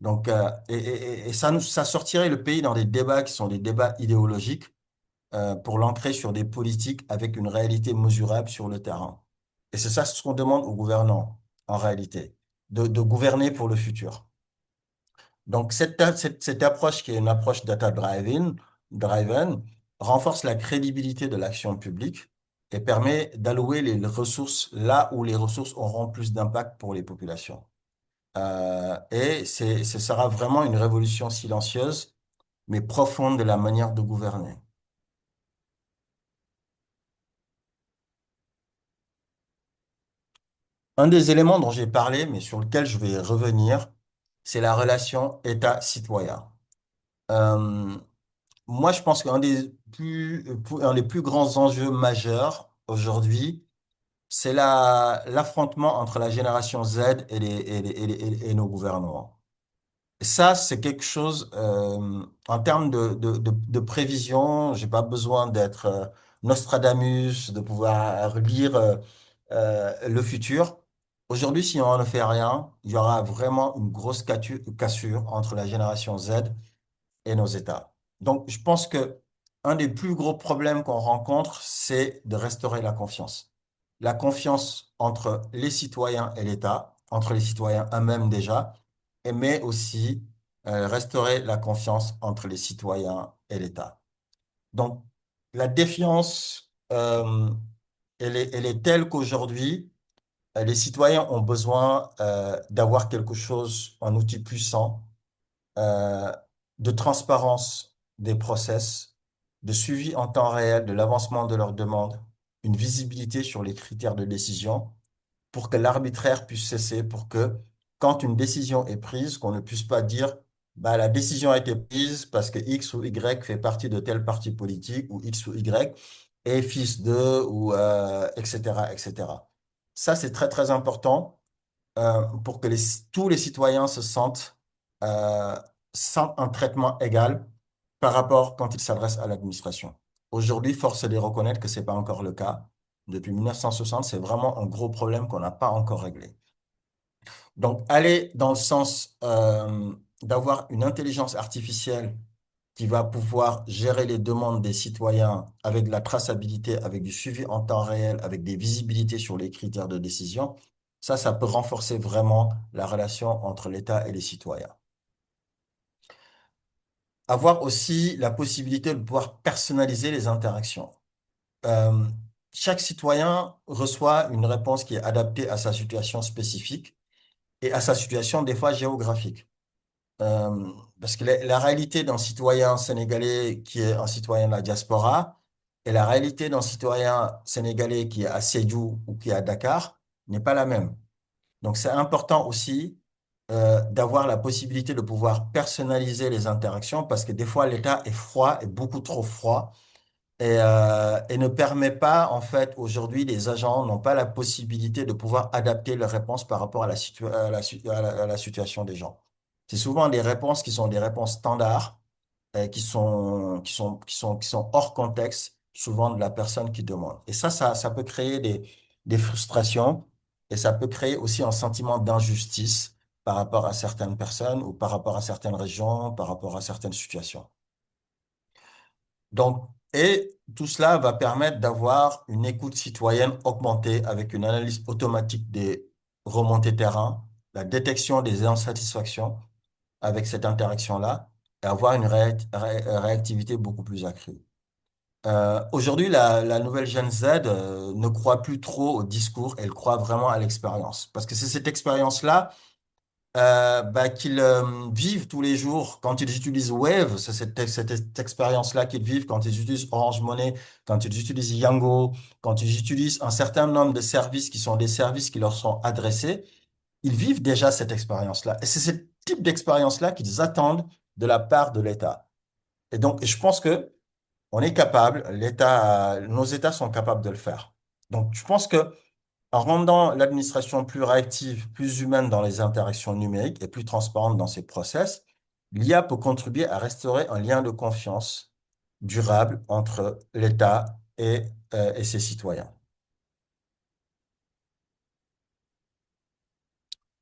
Donc, et ça sortirait le pays dans des débats qui sont des débats idéologiques pour l'ancrer sur des politiques avec une réalité mesurable sur le terrain. Et c'est ça ce qu'on demande aux gouvernants, en réalité, de gouverner pour le futur. Donc, cette approche qui est une approche driven renforce la crédibilité de l'action publique et permet d'allouer les ressources là où les ressources auront plus d'impact pour les populations. Ce sera vraiment une révolution silencieuse, mais profonde de la manière de gouverner. Un des éléments dont j'ai parlé, mais sur lequel je vais revenir, c'est la relation État-citoyen. Euh, Moi, je pense un des plus grands enjeux majeurs aujourd'hui, c'est l'affrontement entre la génération Z et nos gouvernements. Ça, c'est quelque chose, en termes de prévision, j'ai pas besoin d'être Nostradamus, de pouvoir lire le futur. Aujourd'hui, si on ne fait rien, il y aura vraiment une grosse cassure entre la génération Z et nos États. Donc, je pense que un des plus gros problèmes qu'on rencontre, c'est de restaurer la confiance. La confiance entre les citoyens et l'État, entre les citoyens eux-mêmes déjà, mais aussi restaurer la confiance entre les citoyens et l'État. Donc, la défiance, elle est telle qu'aujourd'hui, les citoyens ont besoin d'avoir quelque chose, un outil puissant euh, de transparence des process, de suivi en temps réel de l'avancement de leurs demandes, une visibilité sur les critères de décision pour que l'arbitraire puisse cesser, pour que quand une décision est prise, qu'on ne puisse pas dire bah, la décision a été prise parce que X ou Y fait partie de tel parti politique ou X ou Y est fils de ou etc., etc. Ça, c'est très, très important pour que tous les citoyens euh, sentent un traitement égal par rapport quand ils s'adressent à l'administration. Aujourd'hui, force est de reconnaître que ce n'est pas encore le cas. Depuis 1960, c'est vraiment un gros problème qu'on n'a pas encore réglé. Donc, aller dans le sens d'avoir une intelligence artificielle qui va pouvoir gérer les demandes des citoyens avec de la traçabilité, avec du suivi en temps réel, avec des visibilités sur les critères de décision, ça peut renforcer vraiment la relation entre l'État et les citoyens. Avoir aussi la possibilité de pouvoir personnaliser les interactions. Euh, Chaque citoyen reçoit une réponse qui est adaptée à sa situation spécifique et à sa situation des fois géographique. Euh, Parce que la réalité d'un citoyen sénégalais qui est un citoyen de la diaspora et la réalité d'un citoyen sénégalais qui est à Sédhiou ou qui est à Dakar n'est pas la même. Donc c'est important aussi d'avoir la possibilité de pouvoir personnaliser les interactions parce que des fois l'État est froid, est beaucoup trop froid et ne permet pas, en fait, aujourd'hui, les agents n'ont pas la possibilité de pouvoir adapter leurs réponses par rapport à à la situation des gens. C'est souvent des réponses qui sont des réponses standards, qui sont hors contexte, souvent de la personne qui demande. Et ça peut créer des frustrations et ça peut créer aussi un sentiment d'injustice par rapport à certaines personnes ou par rapport à certaines régions, par rapport à certaines situations. Donc, et tout cela va permettre d'avoir une écoute citoyenne augmentée avec une analyse automatique des remontées terrain, la détection des insatisfactions avec cette interaction-là et avoir une réactivité beaucoup plus accrue. Aujourd'hui, la nouvelle Gen Z ne croit plus trop au discours, elle croit vraiment à l'expérience. Parce que c'est cette expérience-là qu'ils vivent tous les jours. Quand ils utilisent Wave, c'est cette expérience-là qu'ils vivent quand ils utilisent Orange Money, quand ils utilisent Yango, quand ils utilisent un certain nombre de services qui sont des services qui leur sont adressés, ils vivent déjà cette expérience-là. Et c'est ce type d'expérience-là qu'ils attendent de la part de l'État. Et donc, je pense que on est capable, nos États sont capables de le faire. Donc, je pense que en rendant l'administration plus réactive, plus humaine dans les interactions numériques et plus transparente dans ses process, l'IA peut contribuer à restaurer un lien de confiance durable entre l'État et ses citoyens.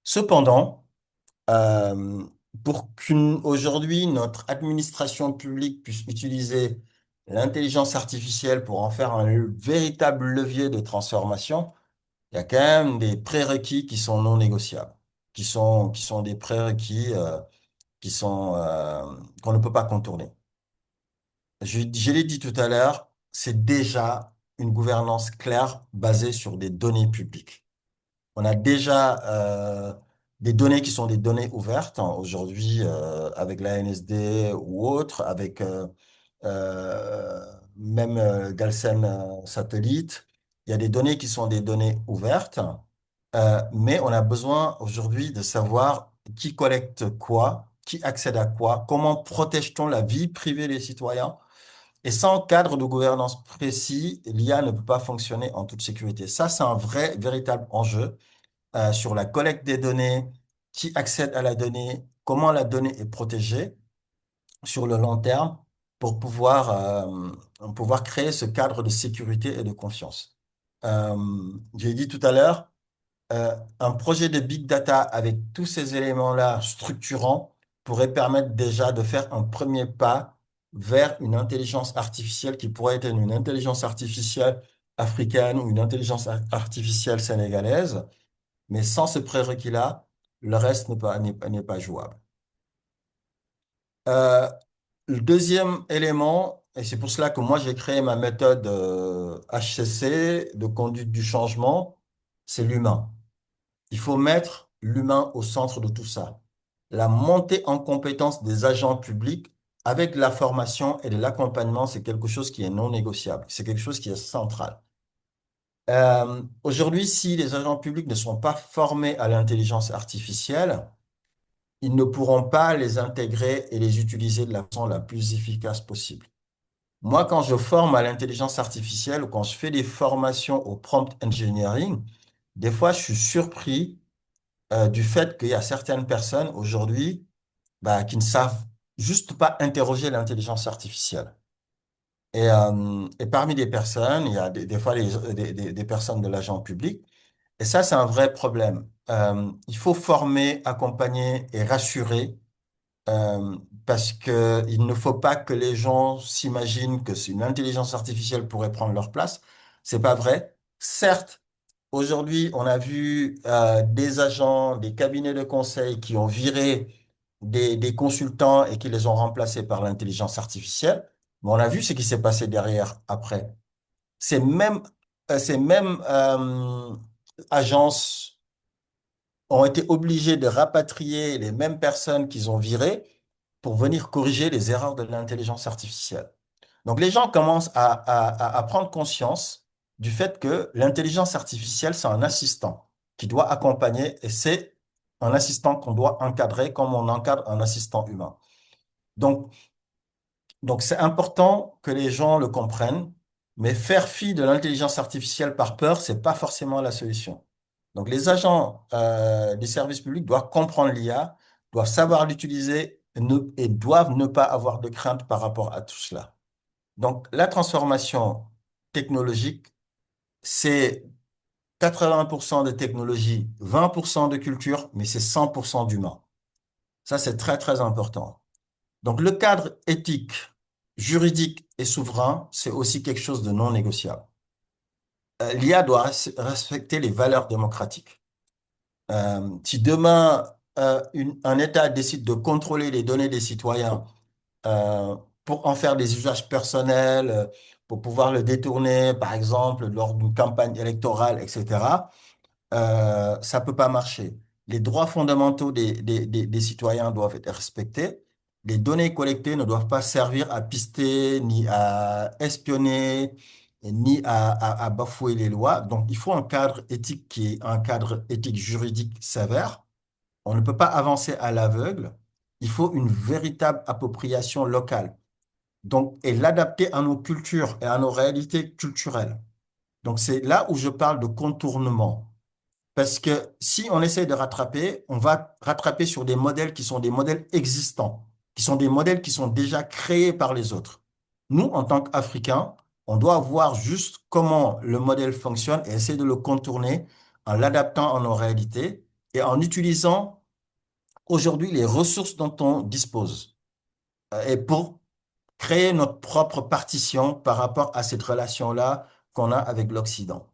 Cependant, euh, pour qu'aujourd'hui notre administration publique puisse utiliser l'intelligence artificielle pour en faire un véritable levier de transformation, il y a quand même des prérequis qui sont non négociables, qui sont des prérequis qu'on ne peut pas contourner. Je l'ai dit tout à l'heure, c'est déjà une gouvernance claire basée sur des données publiques. On a déjà des données qui sont des données ouvertes hein, aujourd'hui avec la NSD ou autres, avec même Galsen Satellite. Il y a des données qui sont des données ouvertes, mais on a besoin aujourd'hui de savoir qui collecte quoi, qui accède à quoi, comment protège-t-on la vie privée des citoyens. Et sans cadre de gouvernance précis, l'IA ne peut pas fonctionner en toute sécurité. Ça, c'est un vrai, véritable enjeu sur la collecte des données, qui accède à la donnée, comment la donnée est protégée sur le long terme pour pouvoir créer ce cadre de sécurité et de confiance. J'ai dit tout à l'heure, un projet de big data avec tous ces éléments-là structurants pourrait permettre déjà de faire un premier pas vers une intelligence artificielle qui pourrait être une intelligence artificielle africaine ou une intelligence artificielle sénégalaise mais sans ce prérequis-là, le reste n'est pas jouable. Euh, le deuxième élément, et c'est pour cela que moi j'ai créé ma méthode HCC de conduite du changement, c'est l'humain. Il faut mettre l'humain au centre de tout ça. La montée en compétence des agents publics avec de la formation et de l'accompagnement, c'est quelque chose qui est non négociable. C'est quelque chose qui est central. Aujourd'hui, si les agents publics ne sont pas formés à l'intelligence artificielle, ils ne pourront pas les intégrer et les utiliser de la façon la plus efficace possible. Moi, quand je forme à l'intelligence artificielle ou quand je fais des formations au prompt engineering, des fois, je suis surpris du fait qu'il y a certaines personnes aujourd'hui qui ne savent juste pas interroger l'intelligence artificielle. Et parmi des personnes, il y a des fois des personnes de l'agent public. Et ça, c'est un vrai problème. Il faut former, accompagner et rassurer parce que il ne faut pas que les gens s'imaginent que c'est une intelligence artificielle pourrait prendre leur place. C'est pas vrai. Certes, aujourd'hui, on a vu des agents, des cabinets de conseil qui ont viré des consultants et qui les ont remplacés par l'intelligence artificielle. Mais on a vu ce qui s'est passé derrière après. Ces mêmes agences ont été obligées de rapatrier les mêmes personnes qu'ils ont virées pour venir corriger les erreurs de l'intelligence artificielle. Donc les gens commencent à prendre conscience du fait que l'intelligence artificielle, c'est un assistant qui doit accompagner et c'est un assistant qu'on doit encadrer comme on encadre un assistant humain. Donc, donc c'est important que les gens le comprennent, mais faire fi de l'intelligence artificielle par peur, c'est pas forcément la solution. Donc les agents des services publics doivent comprendre l'IA, doivent savoir l'utiliser et doivent ne pas avoir de crainte par rapport à tout cela. Donc la transformation technologique, c'est 80% de technologie, 20% de culture, mais c'est 100% d'humain. Ça, c'est très, très important. Donc, le cadre éthique, juridique et souverain, c'est aussi quelque chose de non négociable. L'IA doit respecter les valeurs démocratiques. Si demain, un État décide de contrôler les données des citoyens euh, pour en faire des usages personnels, pour pouvoir le détourner, par exemple, lors d'une campagne électorale, etc., ça peut pas marcher. Les droits fondamentaux des citoyens doivent être respectés. Les données collectées ne doivent pas servir à pister, ni à espionner, ni à bafouer les lois. Donc, il faut un cadre éthique qui est un cadre éthique juridique sévère. On ne peut pas avancer à l'aveugle. Il faut une véritable appropriation locale. Donc, et l'adapter à nos cultures et à nos réalités culturelles. Donc, c'est là où je parle de contournement. Parce que si on essaie de rattraper, on va rattraper sur des modèles qui sont des modèles existants, qui sont des modèles qui sont déjà créés par les autres. Nous, en tant qu'Africains, on doit voir juste comment le modèle fonctionne et essayer de le contourner en l'adaptant à nos réalités et en utilisant aujourd'hui les ressources dont on dispose. Et pour créer notre propre partition par rapport à cette relation-là qu'on a avec l'Occident.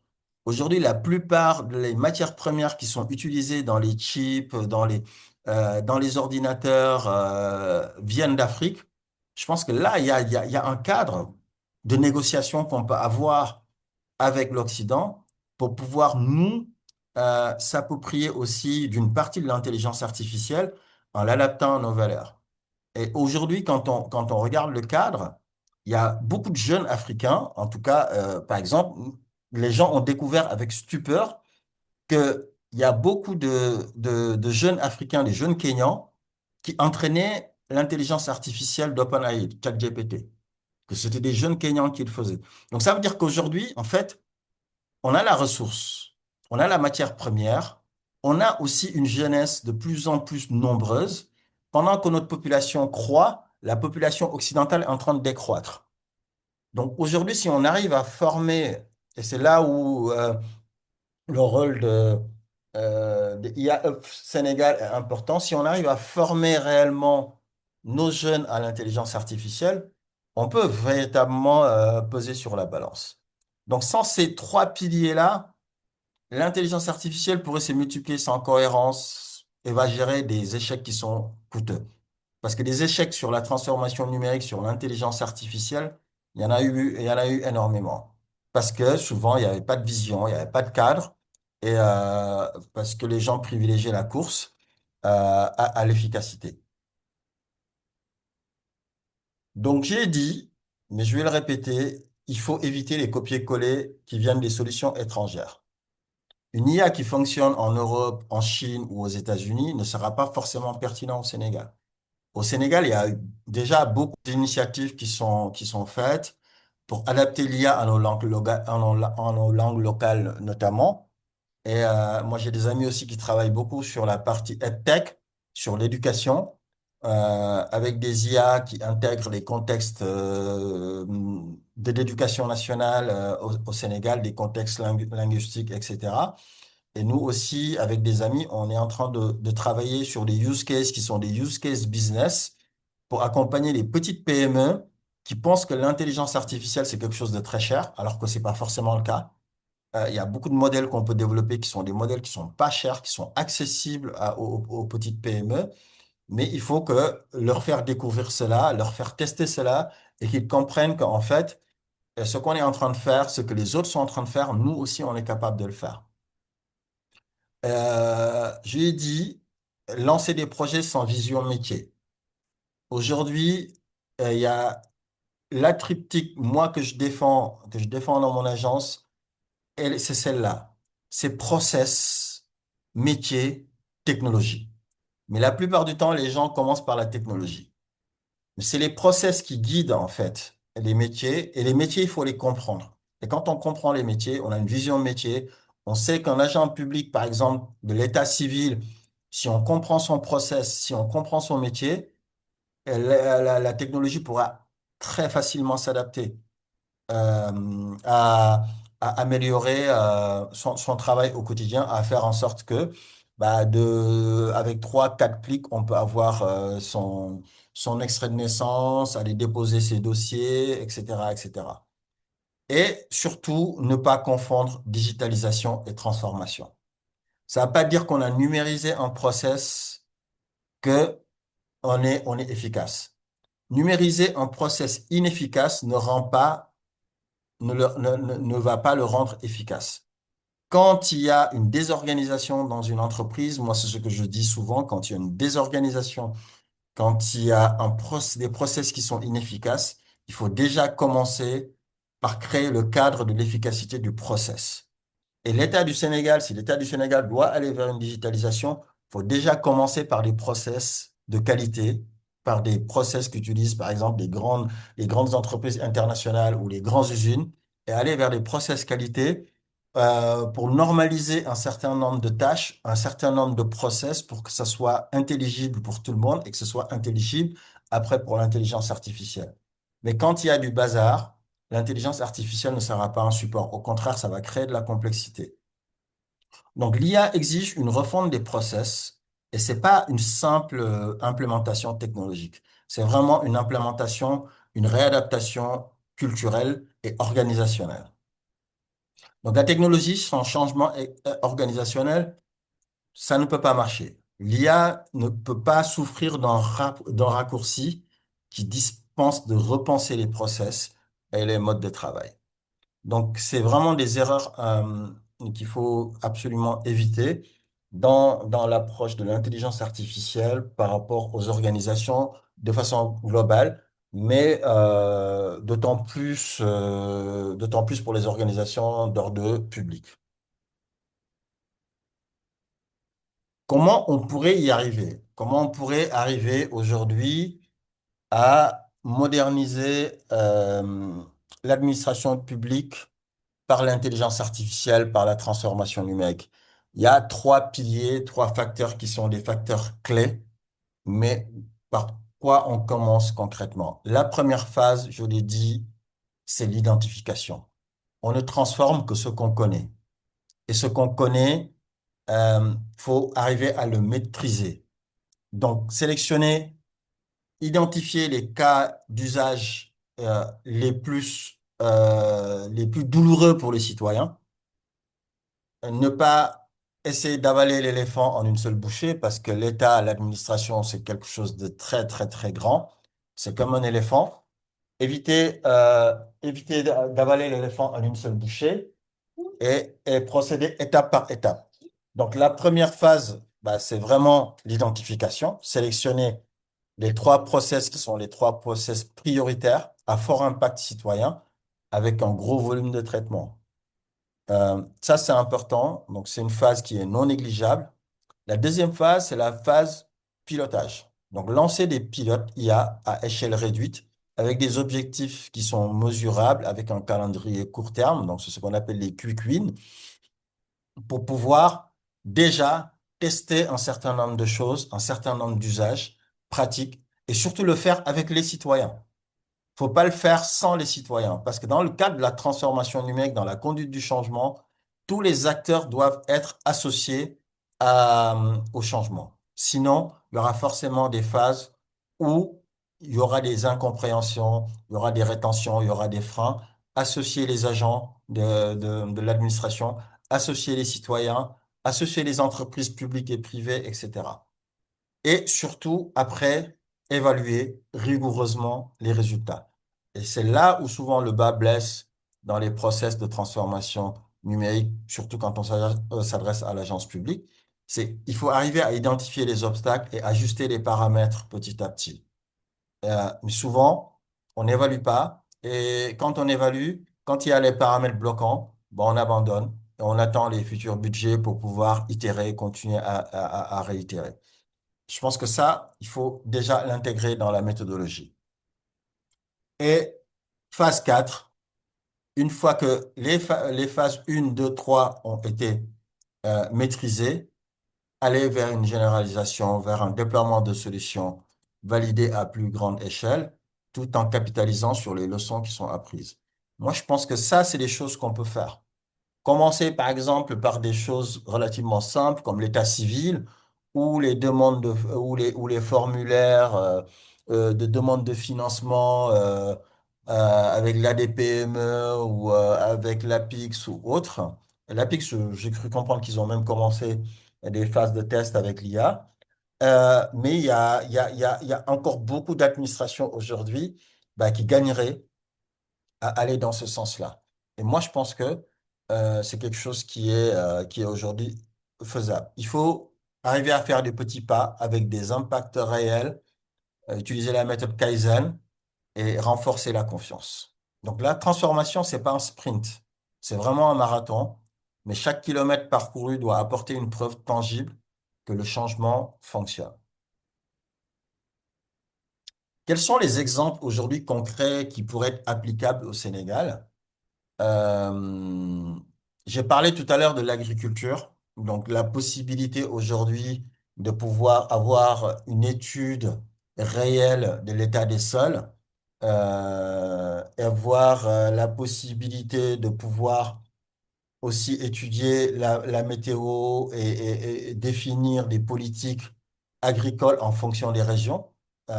Aujourd'hui, la plupart des matières premières qui sont utilisées dans les chips, dans les ordinateurs, viennent d'Afrique. Je pense que là, il y a un cadre de négociation qu'on peut avoir avec l'Occident pour pouvoir nous s'approprier aussi d'une partie de l'intelligence artificielle en l'adaptant à nos valeurs. Et aujourd'hui, quand on regarde le cadre, il y a beaucoup de jeunes Africains, en tout cas, par exemple, les gens ont découvert avec stupeur qu'il y a beaucoup de jeunes Africains, des jeunes Kenyans, qui entraînaient l'intelligence artificielle d'OpenAI, ChatGPT, que c'était des jeunes Kenyans qui le faisaient. Donc ça veut dire qu'aujourd'hui, en fait, on a la ressource, on a la matière première, on a aussi une jeunesse de plus en plus nombreuse. Pendant que notre population croît, la population occidentale est en train de décroître. Donc aujourd'hui, si on arrive à former, et c'est là où le rôle de IAF Sénégal est important, si on arrive à former réellement nos jeunes à l'intelligence artificielle, on peut véritablement peser sur la balance. Donc sans ces trois piliers-là, l'intelligence artificielle pourrait se multiplier sans cohérence et va gérer des échecs qui sont coûteux. Parce que des échecs sur la transformation numérique, sur l'intelligence artificielle, il y en a eu énormément. Parce que souvent, il n'y avait pas de vision, il n'y avait pas de cadre, et parce que les gens privilégiaient la course à l'efficacité. Donc j'ai dit, mais je vais le répéter, il faut éviter les copier-coller qui viennent des solutions étrangères. Une IA qui fonctionne en Europe, en Chine ou aux États-Unis ne sera pas forcément pertinent au Sénégal. Au Sénégal, il y a déjà beaucoup d'initiatives qui sont faites pour adapter l'IA à nos langues, à nos langues locales notamment. Et moi, j'ai des amis aussi qui travaillent beaucoup sur la partie EdTech, sur l'éducation, avec des IA qui intègrent les contextes de l'éducation nationale au Sénégal, des contextes linguistiques, etc. Et nous aussi, avec des amis, on est en train de travailler sur des use cases qui sont des use cases business pour accompagner les petites PME qui pensent que l'intelligence artificielle, c'est quelque chose de très cher, alors que c'est pas forcément le cas. Il y a beaucoup de modèles qu'on peut développer qui sont des modèles qui sont pas chers, qui sont accessibles aux petites PME, mais il faut que leur faire découvrir cela, leur faire tester cela et qu'ils comprennent qu'en fait, ce qu'on est en train de faire, ce que les autres sont en train de faire, nous aussi, on est capable de le faire. Je lui ai dit, lancer des projets sans vision métier. Aujourd'hui, il y a la triptyque, moi, que je défends dans mon agence, c'est celle-là. C'est process, métier, technologie. Mais la plupart du temps, les gens commencent par la technologie. Mais c'est les process qui guident, en fait, les métiers. Et les métiers, il faut les comprendre. Et quand on comprend les métiers, on a une vision de métier. On sait qu'un agent public, par exemple, de l'état civil, si on comprend son process, si on comprend son métier, la technologie pourra très facilement s'adapter euh, à, à améliorer son travail au quotidien, à faire en sorte que avec trois, quatre clics, on peut avoir son extrait de naissance, aller déposer ses dossiers, etc., etc. Et surtout, ne pas confondre digitalisation et transformation. Ça ne veut pas dire qu'on a numérisé un process que on est efficace. Numériser un process inefficace ne va pas le rendre efficace. Quand il y a une désorganisation dans une entreprise, moi, c'est ce que je dis souvent, quand il y a une désorganisation, quand il y a des process qui sont inefficaces, il faut déjà commencer par créer le cadre de l'efficacité du process. Et l'État du Sénégal, si l'État du Sénégal doit aller vers une digitalisation, il faut déjà commencer par des process de qualité, par des process qu'utilisent par exemple les grandes entreprises internationales ou les grandes usines, et aller vers des process qualité pour normaliser un certain nombre de tâches, un certain nombre de process pour que ça soit intelligible pour tout le monde et que ce soit intelligible après pour l'intelligence artificielle. Mais quand il y a du bazar, l'intelligence artificielle ne sera pas un support. Au contraire, ça va créer de la complexité. Donc, l'IA exige une refonte des process et c'est pas une simple implémentation technologique. C'est vraiment une implémentation, une réadaptation culturelle et organisationnelle. Donc, la technologie sans changement organisationnel, ça ne peut pas marcher. L'IA ne peut pas souffrir d'un raccourci qui dispense de repenser les process et les modes de travail. Donc, c'est vraiment des erreurs qu'il faut absolument éviter dans l'approche de l'intelligence artificielle par rapport aux organisations de façon globale, mais d'autant plus pour les organisations d'ordre public. Comment on pourrait y arriver? Comment on pourrait arriver aujourd'hui à moderniser l'administration publique par l'intelligence artificielle, par la transformation numérique? Il y a trois piliers, trois facteurs qui sont des facteurs clés, mais par quoi on commence concrètement? La première phase, je l'ai dit, c'est l'identification. On ne transforme que ce qu'on connaît. Et ce qu'on connaît, faut arriver à le maîtriser. Donc, identifier les cas d'usage les plus douloureux pour les citoyens. Ne pas essayer d'avaler l'éléphant en une seule bouchée parce que l'État, l'administration, c'est quelque chose de très, très, très grand. C'est comme un éléphant. Éviter d'avaler l'éléphant en une seule bouchée et procéder étape par étape. Donc, la première phase, c'est vraiment l'identification, sélectionner les trois process qui sont les trois process prioritaires à fort impact citoyen avec un gros volume de traitement. Ça, c'est important. Donc, c'est une phase qui est non négligeable. La deuxième phase, c'est la phase pilotage. Donc, lancer des pilotes IA à échelle réduite avec des objectifs qui sont mesurables, avec un calendrier court terme. Donc, c'est ce qu'on appelle les quick wins pour pouvoir déjà tester un certain nombre de choses, un certain nombre d'usages pratiques et surtout le faire avec les citoyens. Faut pas le faire sans les citoyens parce que dans le cadre de la transformation numérique, dans la conduite du changement, tous les acteurs doivent être associés au changement. Sinon, il y aura forcément des phases où il y aura des incompréhensions, il y aura des rétentions, il y aura des freins. Associer les agents de l'administration, associer les citoyens, associer les entreprises publiques et privées, etc. Et surtout, après, évaluer rigoureusement les résultats. Et c'est là où souvent le bas blesse dans les process de transformation numérique, surtout quand on s'adresse à l'agence publique. Il faut arriver à identifier les obstacles et ajuster les paramètres petit à petit. Mais souvent, on n'évalue pas. Et quand on évalue, quand il y a les paramètres bloquants, bon, on abandonne et on attend les futurs budgets pour pouvoir itérer, continuer à réitérer. Je pense que ça, il faut déjà l'intégrer dans la méthodologie. Et phase 4, une fois que les phases 1, 2, 3 ont été maîtrisées, aller vers une généralisation, vers un déploiement de solutions validées à plus grande échelle, tout en capitalisant sur les leçons qui sont apprises. Moi, je pense que ça, c'est des choses qu'on peut faire. Commencer par exemple par des choses relativement simples comme l'état civil ou les demandes ou les formulaires de demande de financement avec l'ADPME ou avec l'APIX ou autre. L'APIX, j'ai cru comprendre qu'ils ont même commencé des phases de test avec l'IA. Mais il y a encore beaucoup d'administrations aujourd'hui bah, qui gagneraient à aller dans ce sens-là. Et moi, je pense que c'est quelque chose qui est aujourd'hui faisable. Il faut arriver à faire des petits pas avec des impacts réels, utiliser la méthode Kaizen et renforcer la confiance. Donc la transformation, c'est pas un sprint, c'est vraiment un marathon, mais chaque kilomètre parcouru doit apporter une preuve tangible que le changement fonctionne. Quels sont les exemples aujourd'hui concrets qui pourraient être applicables au Sénégal? Euh, j'ai parlé tout à l'heure de l'agriculture, donc la possibilité aujourd'hui de pouvoir avoir une étude réelle de l'état des sols, et avoir la possibilité de pouvoir aussi étudier la météo et définir des politiques agricoles en fonction des régions, et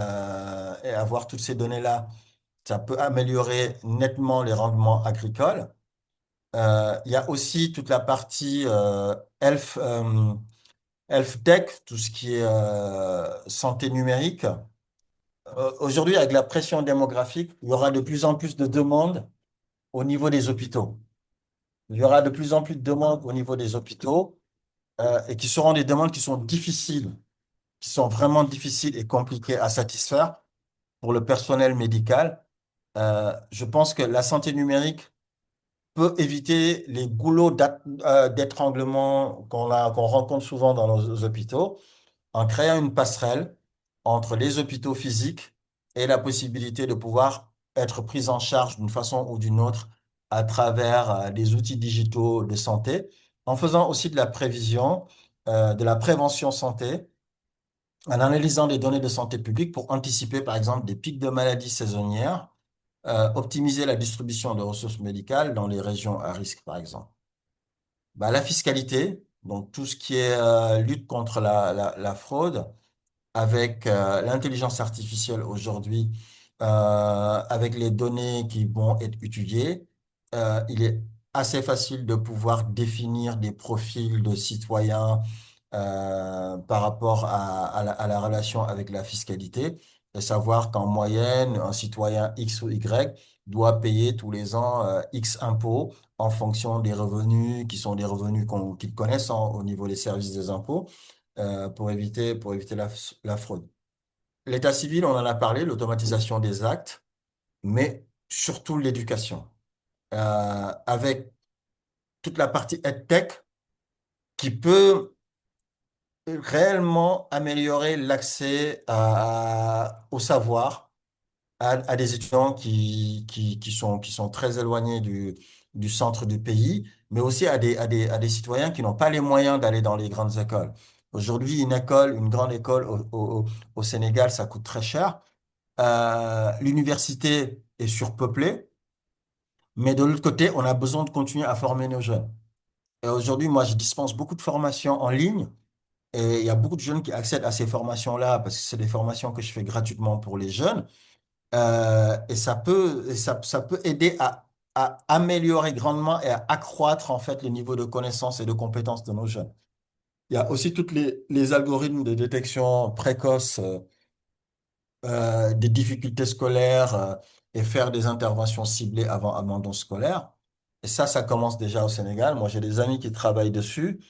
avoir toutes ces données-là, ça peut améliorer nettement les rendements agricoles. Il y a aussi toute la partie health tech, tout ce qui est santé numérique. Aujourd'hui, avec la pression démographique, il y aura de plus en plus de demandes au niveau des hôpitaux. Il y aura de plus en plus de demandes au niveau des hôpitaux et qui seront des demandes qui sont difficiles, qui sont vraiment difficiles et compliquées à satisfaire pour le personnel médical. Je pense que la santé numérique peut éviter les goulots d'étranglement qu'on rencontre souvent dans nos hôpitaux en créant une passerelle entre les hôpitaux physiques et la possibilité de pouvoir être pris en charge d'une façon ou d'une autre à travers des outils digitaux de santé, en faisant aussi de la prévision, de la prévention santé, en analysant les données de santé publique pour anticiper, par exemple, des pics de maladies saisonnières, optimiser la distribution de ressources médicales dans les régions à risque, par exemple. Bah, la fiscalité, donc tout ce qui est lutte contre la fraude, avec l'intelligence artificielle aujourd'hui, avec les données qui vont être étudiées, il est assez facile de pouvoir définir des profils de citoyens par rapport à la relation avec la fiscalité et savoir qu'en moyenne, un citoyen X ou Y doit payer tous les ans X impôts en fonction des revenus qui sont des revenus qu'ils connaissent au niveau des services des impôts pour éviter la fraude. L'état civil, on en a parlé, l'automatisation des actes, mais surtout l'éducation. Avec toute la partie EdTech qui peut réellement améliorer l'accès au savoir à des étudiants qui sont très éloignés du centre du pays, mais aussi à des citoyens qui n'ont pas les moyens d'aller dans les grandes écoles. Aujourd'hui, une grande école au Sénégal, ça coûte très cher. L'université est surpeuplée, mais de l'autre côté, on a besoin de continuer à former nos jeunes. Et aujourd'hui, moi, je dispense beaucoup de formations en ligne et il y a beaucoup de jeunes qui accèdent à ces formations-là parce que c'est des formations que je fais gratuitement pour les jeunes. Et ça peut aider à améliorer grandement et à accroître en fait le niveau de connaissance et de compétences de nos jeunes. Il y a aussi toutes les algorithmes de détection précoce des difficultés scolaires et faire des interventions ciblées avant abandon scolaire. Et ça commence déjà au Sénégal. Moi, j'ai des amis qui travaillent dessus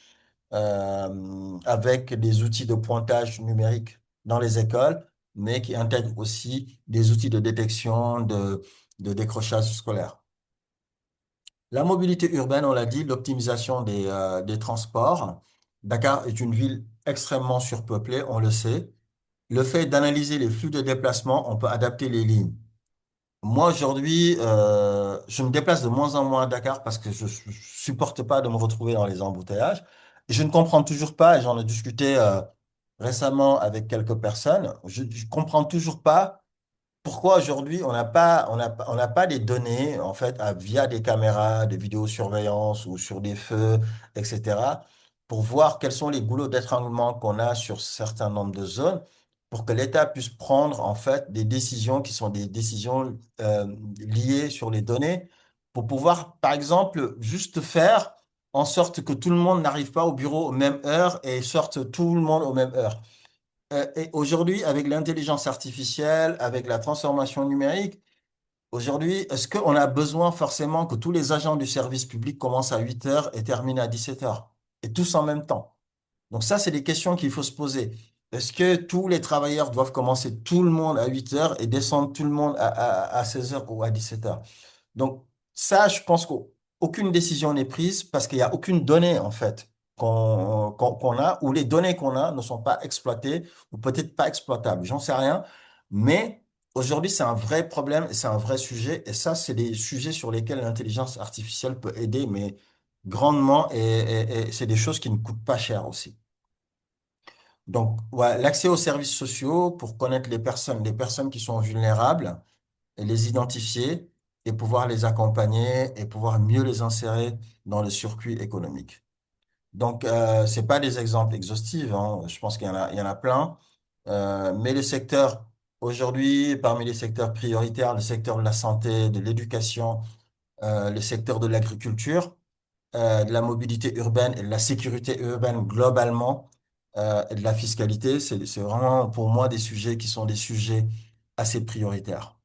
avec des outils de pointage numérique dans les écoles, mais qui intègrent aussi des outils de détection de décrochage scolaire. La mobilité urbaine, on l'a dit, l'optimisation des transports. Dakar est une ville extrêmement surpeuplée, on le sait. Le fait d'analyser les flux de déplacement, on peut adapter les lignes. Moi, aujourd'hui, je me déplace de moins en moins à Dakar parce que je ne supporte pas de me retrouver dans les embouteillages. Et je ne comprends toujours pas, et j'en ai discuté récemment avec quelques personnes, je ne comprends toujours pas pourquoi aujourd'hui on n'a pas des données en fait via des caméras de vidéosurveillance ou sur des feux, etc. pour voir quels sont les goulots d'étranglement qu'on a sur certains nombres de zones pour que l'État puisse prendre en fait des décisions qui sont des décisions liées sur les données pour pouvoir par exemple juste faire en sorte que tout le monde n'arrive pas au bureau aux mêmes heures et sorte tout le monde aux mêmes heures. Et aujourd'hui, avec l'intelligence artificielle, avec la transformation numérique, aujourd'hui, est-ce qu'on a besoin forcément que tous les agents du service public commencent à 8 heures et terminent à 17 heures, et tous en même temps? Donc ça, c'est des questions qu'il faut se poser. Est-ce que tous les travailleurs doivent commencer tout le monde à 8 heures et descendre tout le monde à 16 heures ou à 17 heures? Donc, ça, je pense qu'aucune décision n'est prise parce qu'il n'y a aucune donnée, en fait, qu'on a, ou les données qu'on a ne sont pas exploitées, ou peut-être pas exploitables. J'en sais rien. Mais aujourd'hui, c'est un vrai problème et c'est un vrai sujet. Et ça, c'est des sujets sur lesquels l'intelligence artificielle peut aider, mais grandement, et c'est des choses qui ne coûtent pas cher aussi. Donc, ouais, l'accès aux services sociaux pour connaître les personnes qui sont vulnérables et les identifier et pouvoir les accompagner et pouvoir mieux les insérer dans le circuit économique. Donc, c'est pas des exemples exhaustifs, hein. Je pense il y en a plein. Mais le secteur, aujourd'hui, parmi les secteurs prioritaires, le secteur de la santé, de l'éducation, le secteur de l'agriculture, de la mobilité urbaine et de la sécurité urbaine globalement, et de la fiscalité, c'est vraiment pour moi des sujets qui sont des sujets assez prioritaires.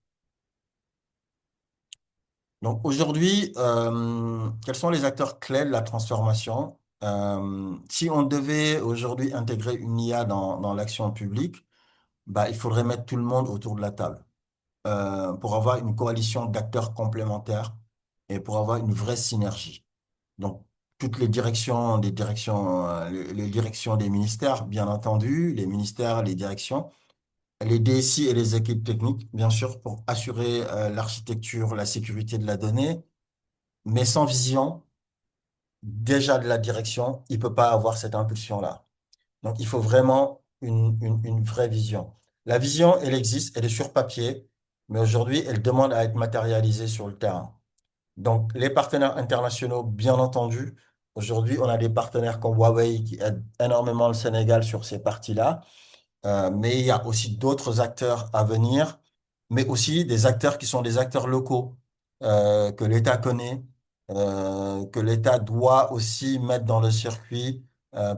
Donc aujourd'hui, quels sont les acteurs clés de la transformation? Si on devait aujourd'hui intégrer une IA dans l'action publique, bah, il faudrait mettre tout le monde autour de la table pour avoir une coalition d'acteurs complémentaires et pour avoir une vraie synergie. Donc toutes les directions des ministères, bien entendu, les ministères, les directions, les DSI et les équipes techniques, bien sûr, pour assurer l'architecture, la sécurité de la donnée. Mais sans vision, déjà de la direction, il peut pas avoir cette impulsion-là. Donc, il faut vraiment une vraie vision. La vision, elle existe, elle est sur papier, mais aujourd'hui, elle demande à être matérialisée sur le terrain. Donc, les partenaires internationaux, bien entendu, aujourd'hui, on a des partenaires comme Huawei qui aident énormément le Sénégal sur ces parties-là. Mais il y a aussi d'autres acteurs à venir, mais aussi des acteurs qui sont des acteurs locaux que l'État connaît, que l'État doit aussi mettre dans le circuit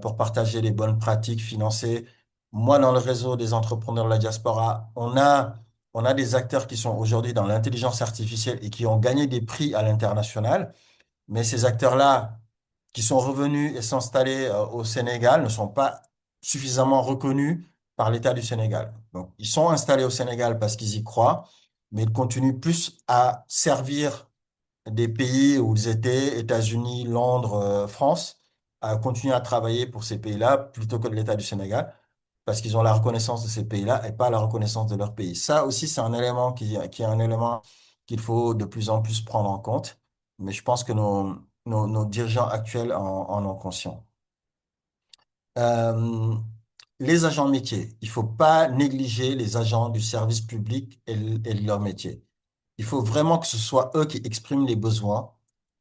pour partager les bonnes pratiques financées. Moi, dans le réseau des entrepreneurs de la diaspora, on a des acteurs qui sont aujourd'hui dans l'intelligence artificielle et qui ont gagné des prix à l'international. Mais ces acteurs-là, qui sont revenus et s'installer au Sénégal, ne sont pas suffisamment reconnus par l'État du Sénégal. Donc, ils sont installés au Sénégal parce qu'ils y croient, mais ils continuent plus à servir des pays où ils étaient, États-Unis, Londres, France, à continuer à travailler pour ces pays-là plutôt que de l'État du Sénégal, parce qu'ils ont la reconnaissance de ces pays-là et pas la reconnaissance de leur pays. Ça aussi, c'est un élément qui est un élément qu'il faut de plus en plus prendre en compte, mais je pense que nos dirigeants actuels en ont conscience. Euh, les agents métiers, il faut pas négliger les agents du service public et leur métier. Il faut vraiment que ce soit eux qui expriment les besoins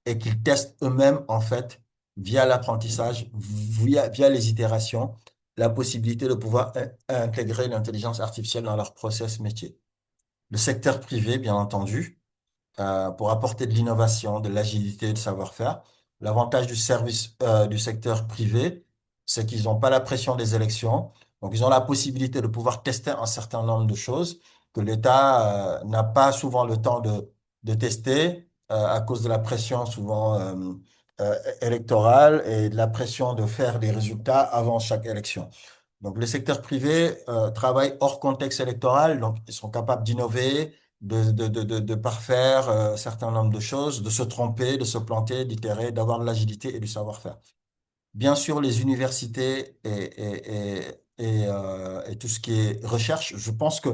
et qu'ils testent eux-mêmes, en fait, via l'apprentissage, via les itérations, la possibilité de pouvoir intégrer l'intelligence artificielle dans leur process métier. Le secteur privé, bien entendu, pour apporter de l'innovation, de l'agilité, de savoir-faire. L'avantage du service du secteur privé, c'est qu'ils n'ont pas la pression des élections. Donc, ils ont la possibilité de pouvoir tester un certain nombre de choses que l'État n'a pas souvent le temps de tester à cause de la pression souvent électorale et de la pression de faire des résultats avant chaque élection. Donc, le secteur privé travaille hors contexte électoral, donc ils sont capables d'innover, de parfaire un certain nombre de choses, de se tromper, de se planter, d'itérer, d'avoir de l'agilité et du savoir-faire. Bien sûr, les universités et tout ce qui est recherche, je pense que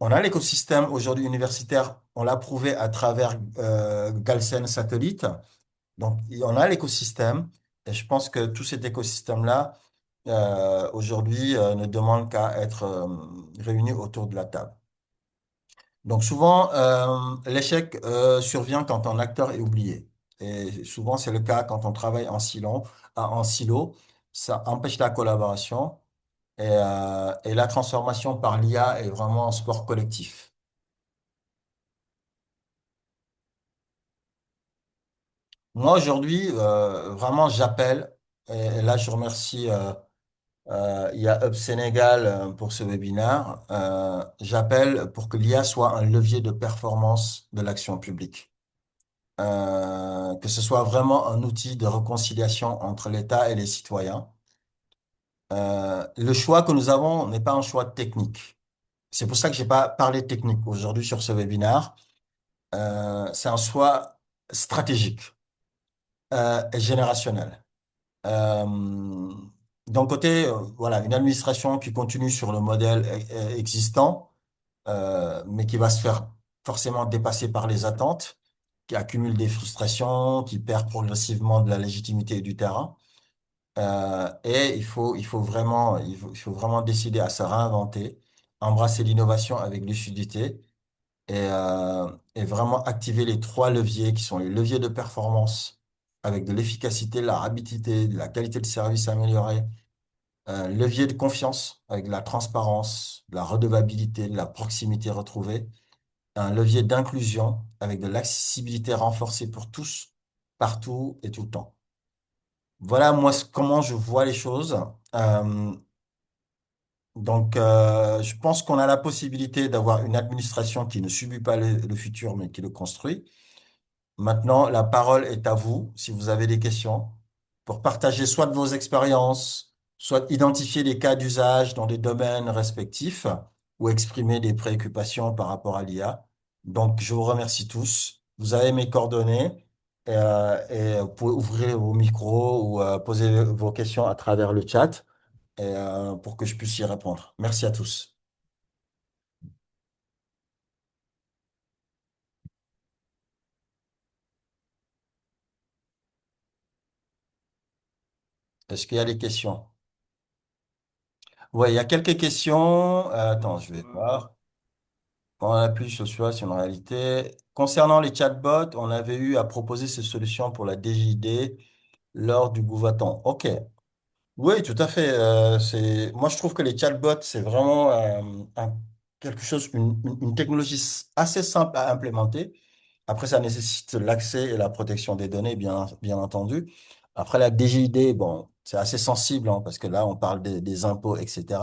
on a l'écosystème aujourd'hui universitaire, on l'a prouvé à travers Galsen Satellite. Donc, on a l'écosystème et je pense que tout cet écosystème-là, aujourd'hui, ne demande qu'à être réuni autour de la table. Donc souvent, l'échec survient quand un acteur est oublié. Et souvent, c'est le cas quand on travaille en silo. Ça empêche la collaboration et la transformation par l'IA est vraiment un sport collectif. Moi, aujourd'hui, vraiment, j'appelle, et là, je remercie, il y a Hub Sénégal pour ce webinaire, j'appelle pour que l'IA soit un levier de performance de l'action publique. Que ce soit vraiment un outil de réconciliation entre l'État et les citoyens. Le choix que nous avons n'est pas un choix technique. C'est pour ça que j'ai pas parlé technique aujourd'hui sur ce webinaire. C'est un choix stratégique et générationnel. D'un côté, voilà, une administration qui continue sur le modèle existant, mais qui va se faire forcément dépasser par les attentes, qui accumule des frustrations, qui perd progressivement de la légitimité et du terrain. Et il faut vraiment décider à se réinventer, embrasser l'innovation avec lucidité et vraiment activer les trois leviers qui sont les leviers de performance avec de l'efficacité, la rapidité, de la qualité de service améliorée, levier de confiance avec de la transparence, de la redevabilité, de la proximité retrouvée, un levier d'inclusion avec de l'accessibilité renforcée pour tous, partout et tout le temps. Voilà moi comment je vois les choses. Euh, je pense qu'on a la possibilité d'avoir une administration qui ne subit pas le futur, mais qui le construit. Maintenant, la parole est à vous, si vous avez des questions, pour partager soit de vos expériences, soit identifier des cas d'usage dans des domaines respectifs, ou exprimer des préoccupations par rapport à l'IA. Donc, je vous remercie tous. Vous avez mes coordonnées, et vous pouvez ouvrir vos micros ou poser vos questions à travers le chat, pour que je puisse y répondre. Merci à tous. Est-ce qu'il y a des questions? Oui, il y a quelques questions. Attends, je vais Bonsoir. voir. Quand on appuie sur choix, c'est une réalité. Concernant les chatbots, on avait eu à proposer ces solutions pour la DJD lors du Gouvaton. OK. Oui, tout à fait. Moi, je trouve que les chatbots, c'est vraiment quelque chose, une technologie assez simple à implémenter. Après, ça nécessite l'accès et la protection des données, bien entendu. Après, la DGID, bon, c'est assez sensible, hein, parce que là, on parle des impôts, etc.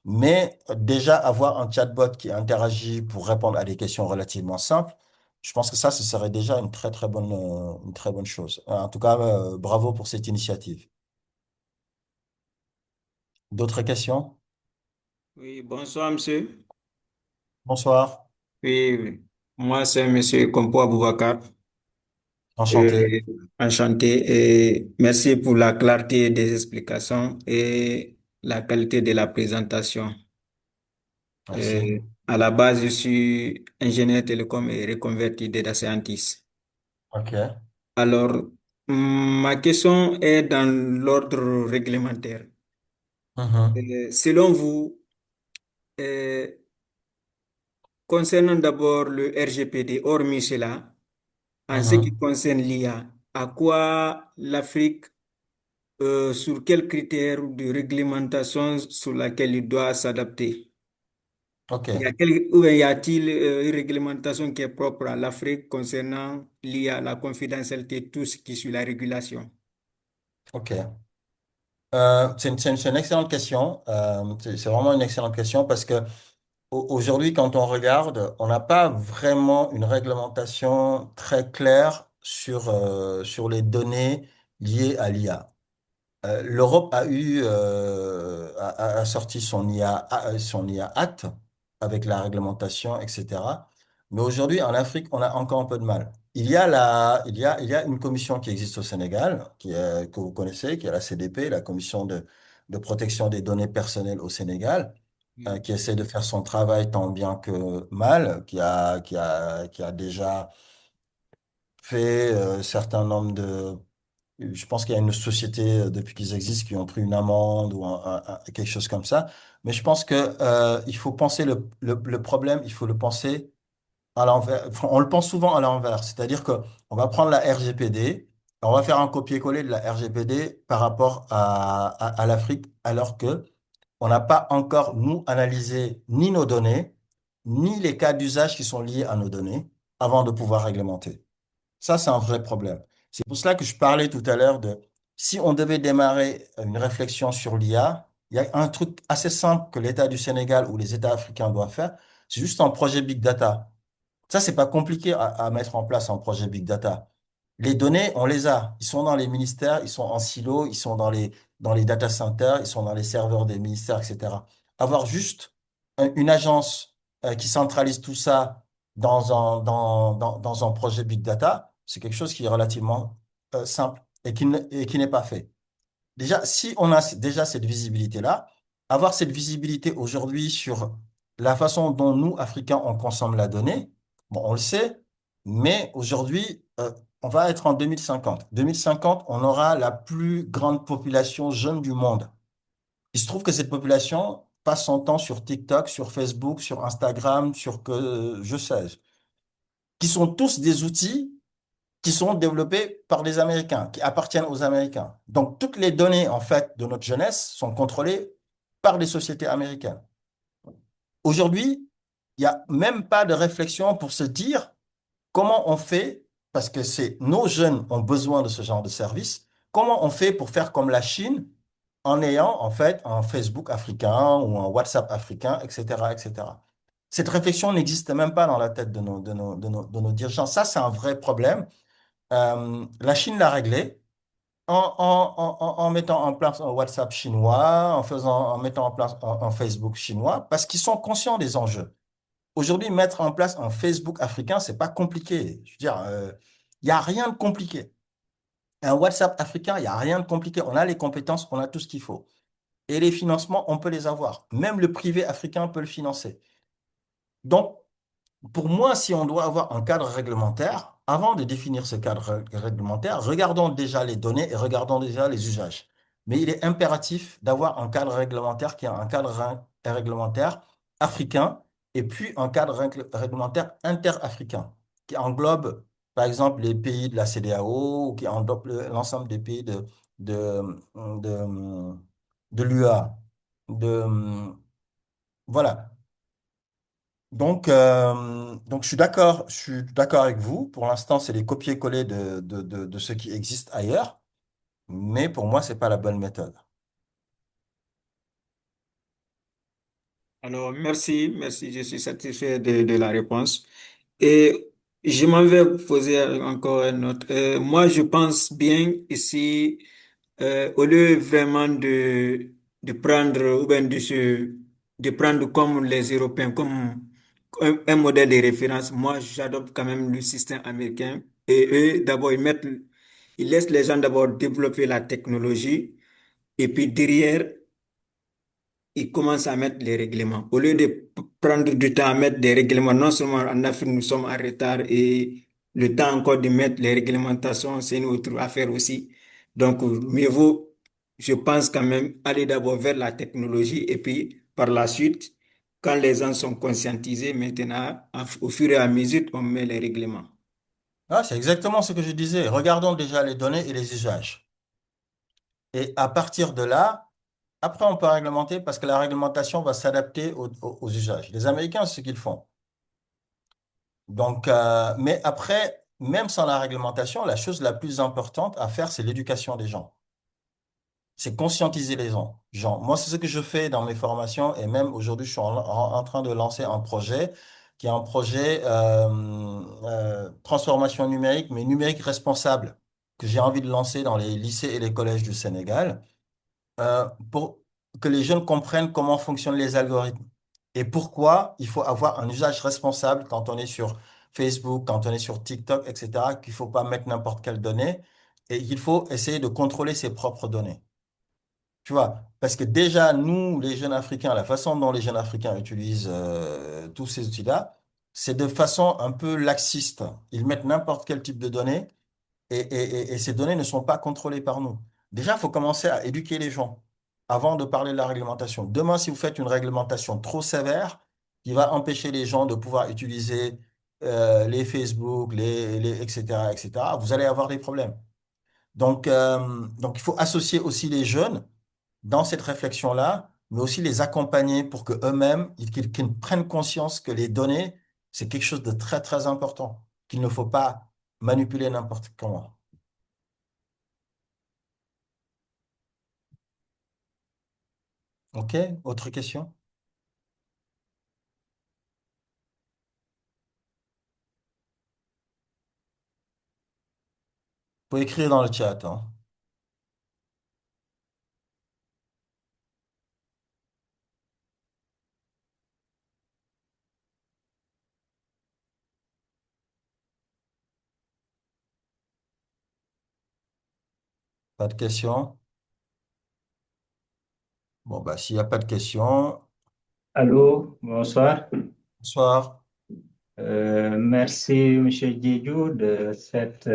Mais déjà, avoir un chatbot qui interagit pour répondre à des questions relativement simples, je pense que ça, ce serait déjà une très bonne chose. En tout cas, bravo pour cette initiative. D'autres questions? Oui, bonsoir, monsieur. Bonsoir. Oui, oui. Moi, c'est monsieur Kompo Aboubakar. Enchanté. Enchanté et merci pour la clarté des explications et la qualité de la présentation. Merci. À la base, je suis ingénieur télécom et reconverti data scientist. OK. Alors, ma question est dans l'ordre réglementaire. Mhm. Selon vous, euh, concernant d'abord le RGPD, hormis cela, en ce qui Mhm. concerne l'IA. à quoi l'Afrique, sur quels critères de réglementation sur laquelle il doit s'adapter? Ok, Ou bien y a-t-il une réglementation qui est propre à l'Afrique concernant l'IA, la confidentialité, tout ce qui suit la régulation? ok. C'est une excellente question. C'est vraiment une excellente question parce que aujourd'hui, quand on regarde, on n'a pas vraiment une réglementation très claire sur les données liées à l'IA. L'Europe a sorti son IA Act avec la réglementation, etc. Mais aujourd'hui, en Afrique, on a encore un peu de mal. Il y a une commission qui existe au Sénégal, que vous connaissez, qui est la CDP, la Commission de protection des données personnelles au Sénégal, Oui. qui essaie de faire son travail tant bien que mal, qui a déjà fait un certain nombre de je pense qu'il y a une société, depuis qu'ils existent, qui ont pris une amende ou quelque chose comme ça. Mais je pense que, il faut penser le problème, il faut le penser à l'envers. Enfin, on le pense souvent à l'envers. C'est-à-dire que on va prendre la RGPD, et on va faire un copier-coller de la RGPD par rapport à l'Afrique, alors que on n'a pas encore, nous, analysé ni nos données, ni les cas d'usage qui sont liés à nos données avant de pouvoir réglementer. Ça, c'est un vrai problème. C'est pour cela que je parlais tout à l'heure de si on devait démarrer une réflexion sur l'IA, il y a un truc assez simple que l'État du Sénégal ou les États africains doivent faire, c'est juste un projet Big Data. Ça, c'est pas compliqué à mettre en place un projet Big Data. Les données, on les a. Ils sont dans les ministères, ils sont en silo, ils sont dans les data centers, ils sont dans les serveurs des ministères, etc. Avoir juste une agence qui centralise tout ça dans un projet Big Data, c'est quelque chose qui est relativement simple et qui n'est pas fait. Déjà, si on a déjà cette visibilité-là, avoir cette visibilité aujourd'hui sur la façon dont nous, Africains, on consomme la donnée, bon, on le sait, mais aujourd'hui, on va être en 2050. 2050, on aura la plus grande population jeune du monde. Il se trouve que cette population passe son temps sur TikTok, sur Facebook, sur Instagram, sur que je sais, qui sont tous des outils qui sont développés par des Américains, qui appartiennent aux Américains. Donc, toutes les données, en fait, de notre jeunesse sont contrôlées par des sociétés américaines. Aujourd'hui, il n'y a même pas de réflexion pour se dire comment on fait, parce que c'est nos jeunes ont besoin de ce genre de service, comment on fait pour faire comme la Chine en ayant, en fait, un Facebook africain ou un WhatsApp africain, etc., etc. Cette réflexion n'existe même pas dans la tête de nos dirigeants. Ça, c'est un vrai problème. La Chine l'a réglé en mettant en place un WhatsApp chinois, en mettant en place un Facebook chinois, parce qu'ils sont conscients des enjeux. Aujourd'hui, mettre en place un Facebook africain, c'est pas compliqué. Je veux dire, il n'y a rien de compliqué. Un WhatsApp africain, il n'y a rien de compliqué. On a les compétences, on a tout ce qu'il faut. Et les financements, on peut les avoir. Même le privé africain peut le financer. Donc, pour moi, si on doit avoir un cadre réglementaire, avant de définir ce cadre réglementaire, regardons déjà les données et regardons déjà les usages. Mais il est impératif d'avoir un cadre réglementaire qui est un cadre réglementaire africain et puis un cadre réglementaire interafricain qui englobe, par exemple, les pays de la CEDEAO ou qui englobe l'ensemble des pays de, de l'UA. Voilà. Donc je suis d'accord avec vous. Pour l'instant, c'est les copier-coller de ce qui existe ailleurs, mais pour moi, c'est pas la bonne méthode. Alors, merci, je suis satisfait de la réponse. Et je m'en vais vous poser encore un autre. Moi, je pense bien ici, au lieu vraiment de prendre, ou bien de prendre comme les Européens, comme un modèle de référence, moi, j'adopte quand même le système américain. Et eux, d'abord, ils laissent les gens d'abord développer la technologie, et puis derrière, ils commencent à mettre les règlements. Au lieu de prendre du temps à mettre des règlements, non seulement en Afrique, nous sommes en retard et le temps encore de mettre les réglementations, c'est une autre affaire aussi. Donc, mieux vaut, je pense quand même, aller d'abord vers la technologie et puis par la suite, quand les gens sont conscientisés, maintenant, au fur et à mesure, on met les règlements. Ah, c'est exactement ce que je disais. Regardons déjà les données et les usages. Et à partir de là, après, on peut réglementer parce que la réglementation va s'adapter aux usages. Les Américains, c'est ce qu'ils font. Donc, mais après, même sans la réglementation, la chose la plus importante à faire, c'est l'éducation des gens. C'est conscientiser les gens. Moi, c'est ce que je fais dans mes formations et même aujourd'hui, je suis en train de lancer un projet qui est un projet transformation numérique, mais numérique responsable, que j'ai envie de lancer dans les lycées et les collèges du Sénégal, pour que les jeunes comprennent comment fonctionnent les algorithmes et pourquoi il faut avoir un usage responsable quand on est sur Facebook, quand on est sur TikTok, etc., qu'il faut pas mettre n'importe quelle donnée et qu'il faut essayer de contrôler ses propres données. Tu vois, parce que déjà, nous, les jeunes Africains, la façon dont les jeunes Africains utilisent tous ces outils-là, c'est de façon un peu laxiste. Ils mettent n'importe quel type de données et ces données ne sont pas contrôlées par nous. Déjà, il faut commencer à éduquer les gens avant de parler de la réglementation. Demain, si vous faites une réglementation trop sévère qui va empêcher les gens de pouvoir utiliser les Facebook, etc., etc., vous allez avoir des problèmes. Donc, il faut associer aussi les jeunes dans cette réflexion-là, mais aussi les accompagner pour que eux-mêmes, qu'ils prennent conscience que les données, c'est quelque chose de très, très important, qu'il ne faut pas manipuler n'importe comment. OK? Autre question? Faut écrire dans le chat, hein. Pas de questions? Bon, bah, s'il n'y a pas de questions, Allô, bonsoir. bonsoir. Merci, Monsieur Diédiou, de cette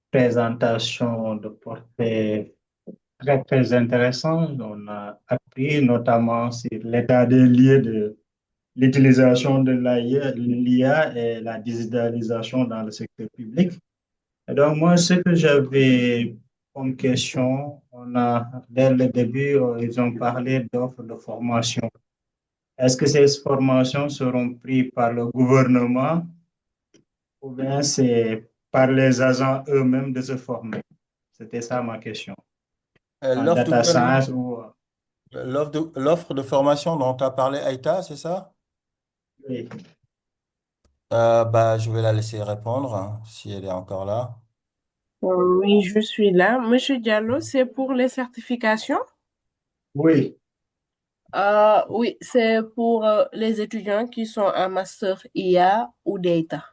présentation de portée très, très intéressante. On a appris notamment sur l'état des lieux de l'utilisation de l'IA et la digitalisation dans le secteur public. Et donc, moi, ce que j'avais comme question, dès le début, ils ont parlé d'offres de formation. Est-ce que ces formations seront prises par le gouvernement ou bien c'est par les agents eux-mêmes de se former? C'était ça ma question. En L'offre de data quoi, science ou... l'offre de formation dont tu as parlé, Aïta, c'est ça? Oui. Bah, je vais la laisser répondre, hein, si elle est encore là. Oui, je suis là. Monsieur Diallo, c'est pour les certifications? Oui. Oui, c'est pour les étudiants qui sont en master IA ou data.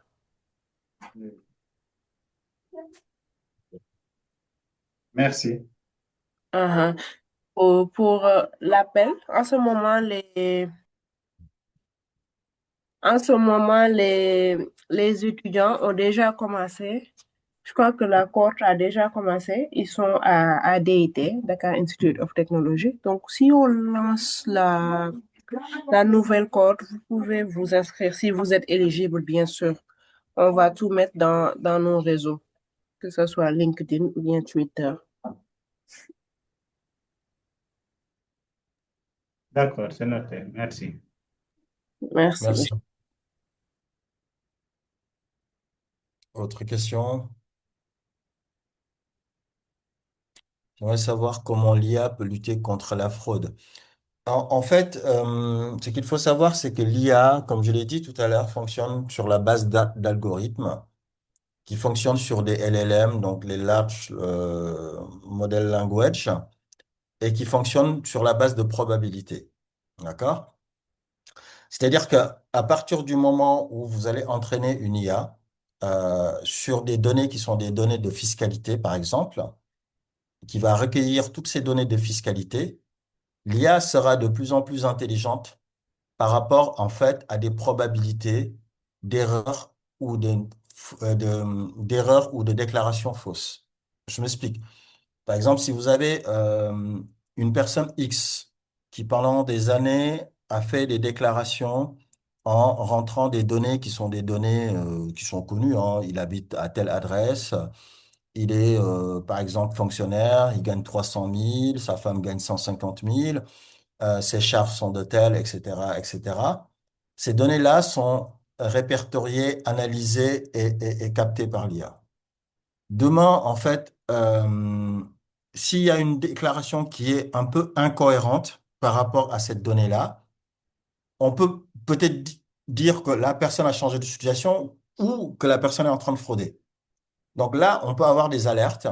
Merci. Uh-huh. Pour l'appel, les étudiants ont déjà commencé. Je crois que la cohorte a déjà commencé. Ils sont à DIT, Dakar Institute of Technology. Donc, si on lance la nouvelle cohorte, vous pouvez vous inscrire si vous êtes éligible, bien sûr. On va tout mettre dans nos réseaux, que ce soit LinkedIn ou bien Twitter. D'accord, c'est noté. Merci. Merci, Merci. monsieur. Autre question? J'aimerais savoir comment l'IA peut lutter contre la fraude. En fait, ce qu'il faut savoir, c'est que l'IA, comme je l'ai dit tout à l'heure, fonctionne sur la base d'algorithmes qui fonctionnent sur des LLM, donc les Large Model Language, et qui fonctionnent sur la base de probabilité. D'accord? C'est-à-dire qu'à partir du moment où vous allez entraîner une IA sur des données qui sont des données de fiscalité, par exemple, qui va recueillir toutes ces données de fiscalité, l'IA sera de plus en plus intelligente par rapport, en fait, à des probabilités d'erreurs ou d'erreurs ou de déclarations fausses. Je m'explique. Par exemple, si vous avez une personne X qui, pendant des années, a fait des déclarations en rentrant des données qui sont des données qui sont connues, hein. Il habite à telle adresse, il est par exemple fonctionnaire, il gagne 300 000, sa femme gagne 150 000, ses charges sont de telles, etc., etc. Ces données-là sont répertoriées, analysées et captées par l'IA. Demain, en fait, s'il y a une déclaration qui est un peu incohérente par rapport à cette donnée-là, on peut peut-être dire que la personne a changé de situation ou que la personne est en train de frauder. Donc là, on peut avoir des alertes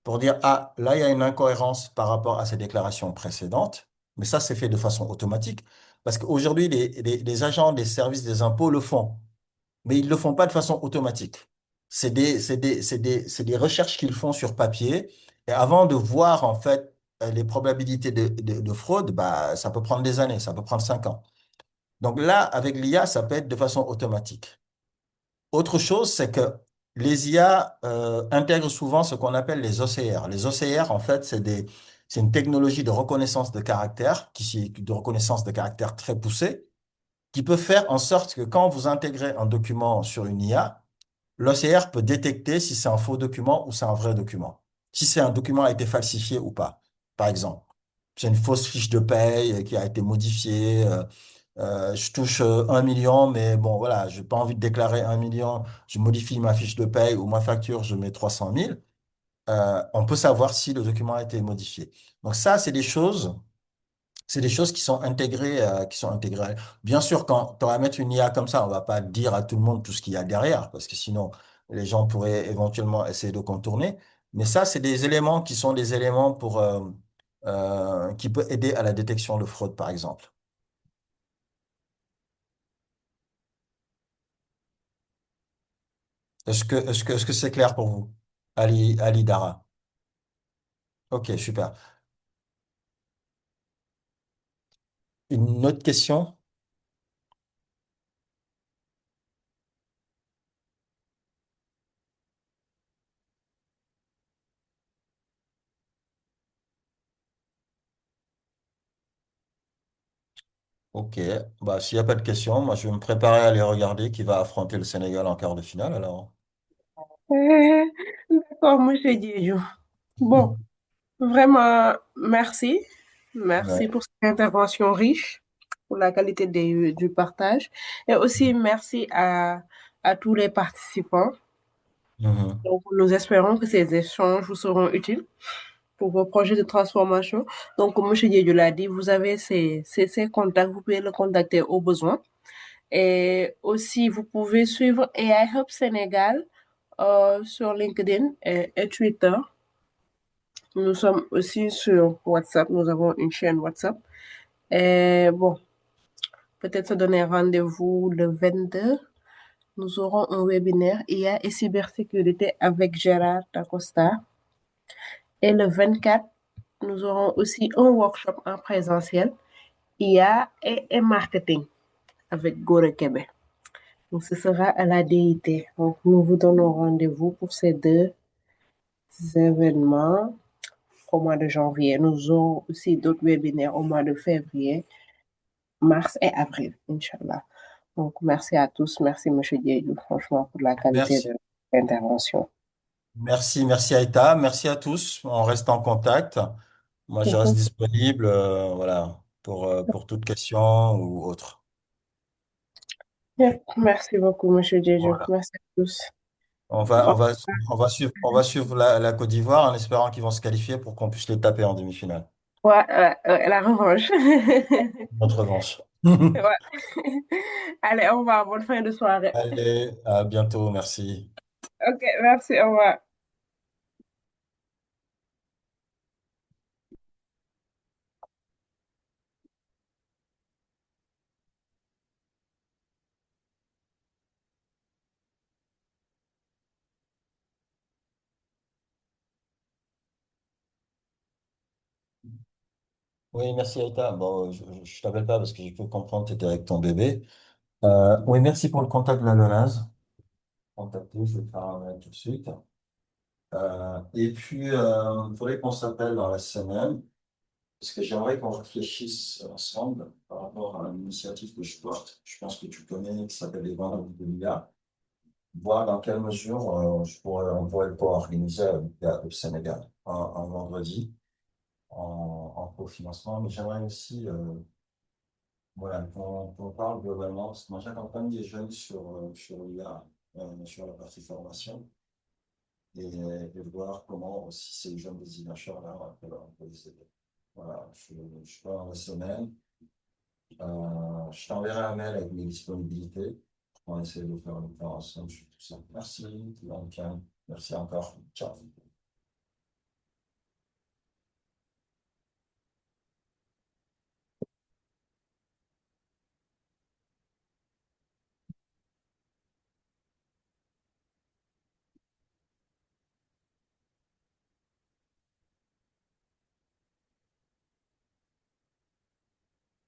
pour dire, ah, là, il y a une incohérence par rapport à ces déclarations précédentes, mais ça, c'est fait de façon automatique, parce qu'aujourd'hui, les agents des services des impôts le font, mais ils ne le font pas de façon automatique. C'est des recherches qu'ils font sur papier, et avant de voir, en fait, les probabilités de fraude, bah, ça peut prendre des années, ça peut prendre 5 ans. Donc là, avec l'IA, ça peut être de façon automatique. Autre chose, c'est que les IA intègrent souvent ce qu'on appelle les OCR. Les OCR, en fait, c'est une technologie de reconnaissance de caractère, de reconnaissance de caractère très poussée, qui peut faire en sorte que quand vous intégrez un document sur une IA, l'OCR peut détecter si c'est un faux document ou c'est un vrai document. Si c'est un document a été falsifié ou pas, par exemple. C'est une fausse fiche de paye qui a été modifiée. Je touche 1 million, mais bon, voilà, je n'ai pas envie de déclarer 1 million. Je modifie ma fiche de paye ou ma facture, je mets 300 000. On peut savoir si le document a été modifié. Donc ça, c'est des choses qui sont intégrées. Bien sûr, quand on va mettre une IA comme ça, on va pas dire à tout le monde tout ce qu'il y a derrière, parce que sinon, les gens pourraient éventuellement essayer de contourner. Mais ça, c'est des éléments qui sont des éléments qui peuvent aider à la détection de fraude, par exemple. Est-ce que c'est clair pour vous, Ali Dara? Ok, super. Une autre question? Ok, bah, s'il n'y a pas de questions, moi je vais me préparer à aller regarder qui va affronter le Sénégal en quart de finale alors. Euh, D'accord, monsieur Diédhiou. Bon, vraiment, merci. Merci Ouais. pour cette intervention riche, pour la qualité du partage. Et aussi, merci à tous les participants. Mhm. Donc, nous espérons que ces échanges vous seront utiles pour vos projets de transformation. Donc, comme M. Diédhiou l'a dit, vous avez ces contacts, vous pouvez le contacter au besoin. Et aussi, vous pouvez suivre AI Hub Sénégal sur LinkedIn et Twitter. Nous sommes aussi sur WhatsApp. Nous avons une chaîne WhatsApp. Et bon, peut-être se donner rendez-vous le 22. Nous aurons un webinaire IA et cybersécurité avec Gérard Dacosta. Et le 24, nous aurons aussi un workshop en présentiel IA et marketing avec Gore Québec. Donc, ce sera à la DIT. Donc, nous vous donnons rendez-vous pour ces deux événements au mois de janvier. Nous aurons aussi d'autres webinaires au mois de février, mars et avril, Inch'Allah. Donc, merci à tous. Merci, M. Diédhiou, franchement, pour la qualité Merci. de l'intervention. Merci Aïta. Merci à tous. On reste en contact. Moi, je reste disponible, voilà, pour toute question ou autre. Merci beaucoup, M. Diédhiou. Voilà. Merci à tous. On va, on va, on va suivre la Côte d'Ivoire en espérant qu'ils vont se qualifier pour qu'on puisse les taper en demi-finale. Ouais, la revanche. Notre revanche. Ouais. Allez, au revoir. Bonne fin de soirée. Allez, à bientôt. Merci. Ok, merci. Au revoir. Oui, merci Aïta. Bon, je t'appelle pas parce que j'ai cru comprendre que tu étais avec ton bébé. Oui, merci pour le contact de la Lonase. Contacté, je vais faire un mail tout de suite. Et puis, il faudrait qu'on s'appelle dans la semaine. parce que j'aimerais qu'on réfléchisse ensemble par rapport à une initiative que je porte. Je pense que tu connais, qui s'appelle les Vendredis de l'IA. Voir dans quelle mesure on pourrait le pouvoir organiser au Sénégal un vendredi en cofinancement. Mais j'aimerais aussi voilà, qu'on parle globalement, parce que moi j'accompagne des jeunes sur l'IA, sur la partie formation, et voir comment aussi ces jeunes désinacheurs-là, on peut les aider. Voilà, je suis pas dans la semaine. Je t'enverrai un mail avec mes disponibilités. On va essayer de faire le point ensemble sur tout ça. Merci, donc, merci encore. Ciao.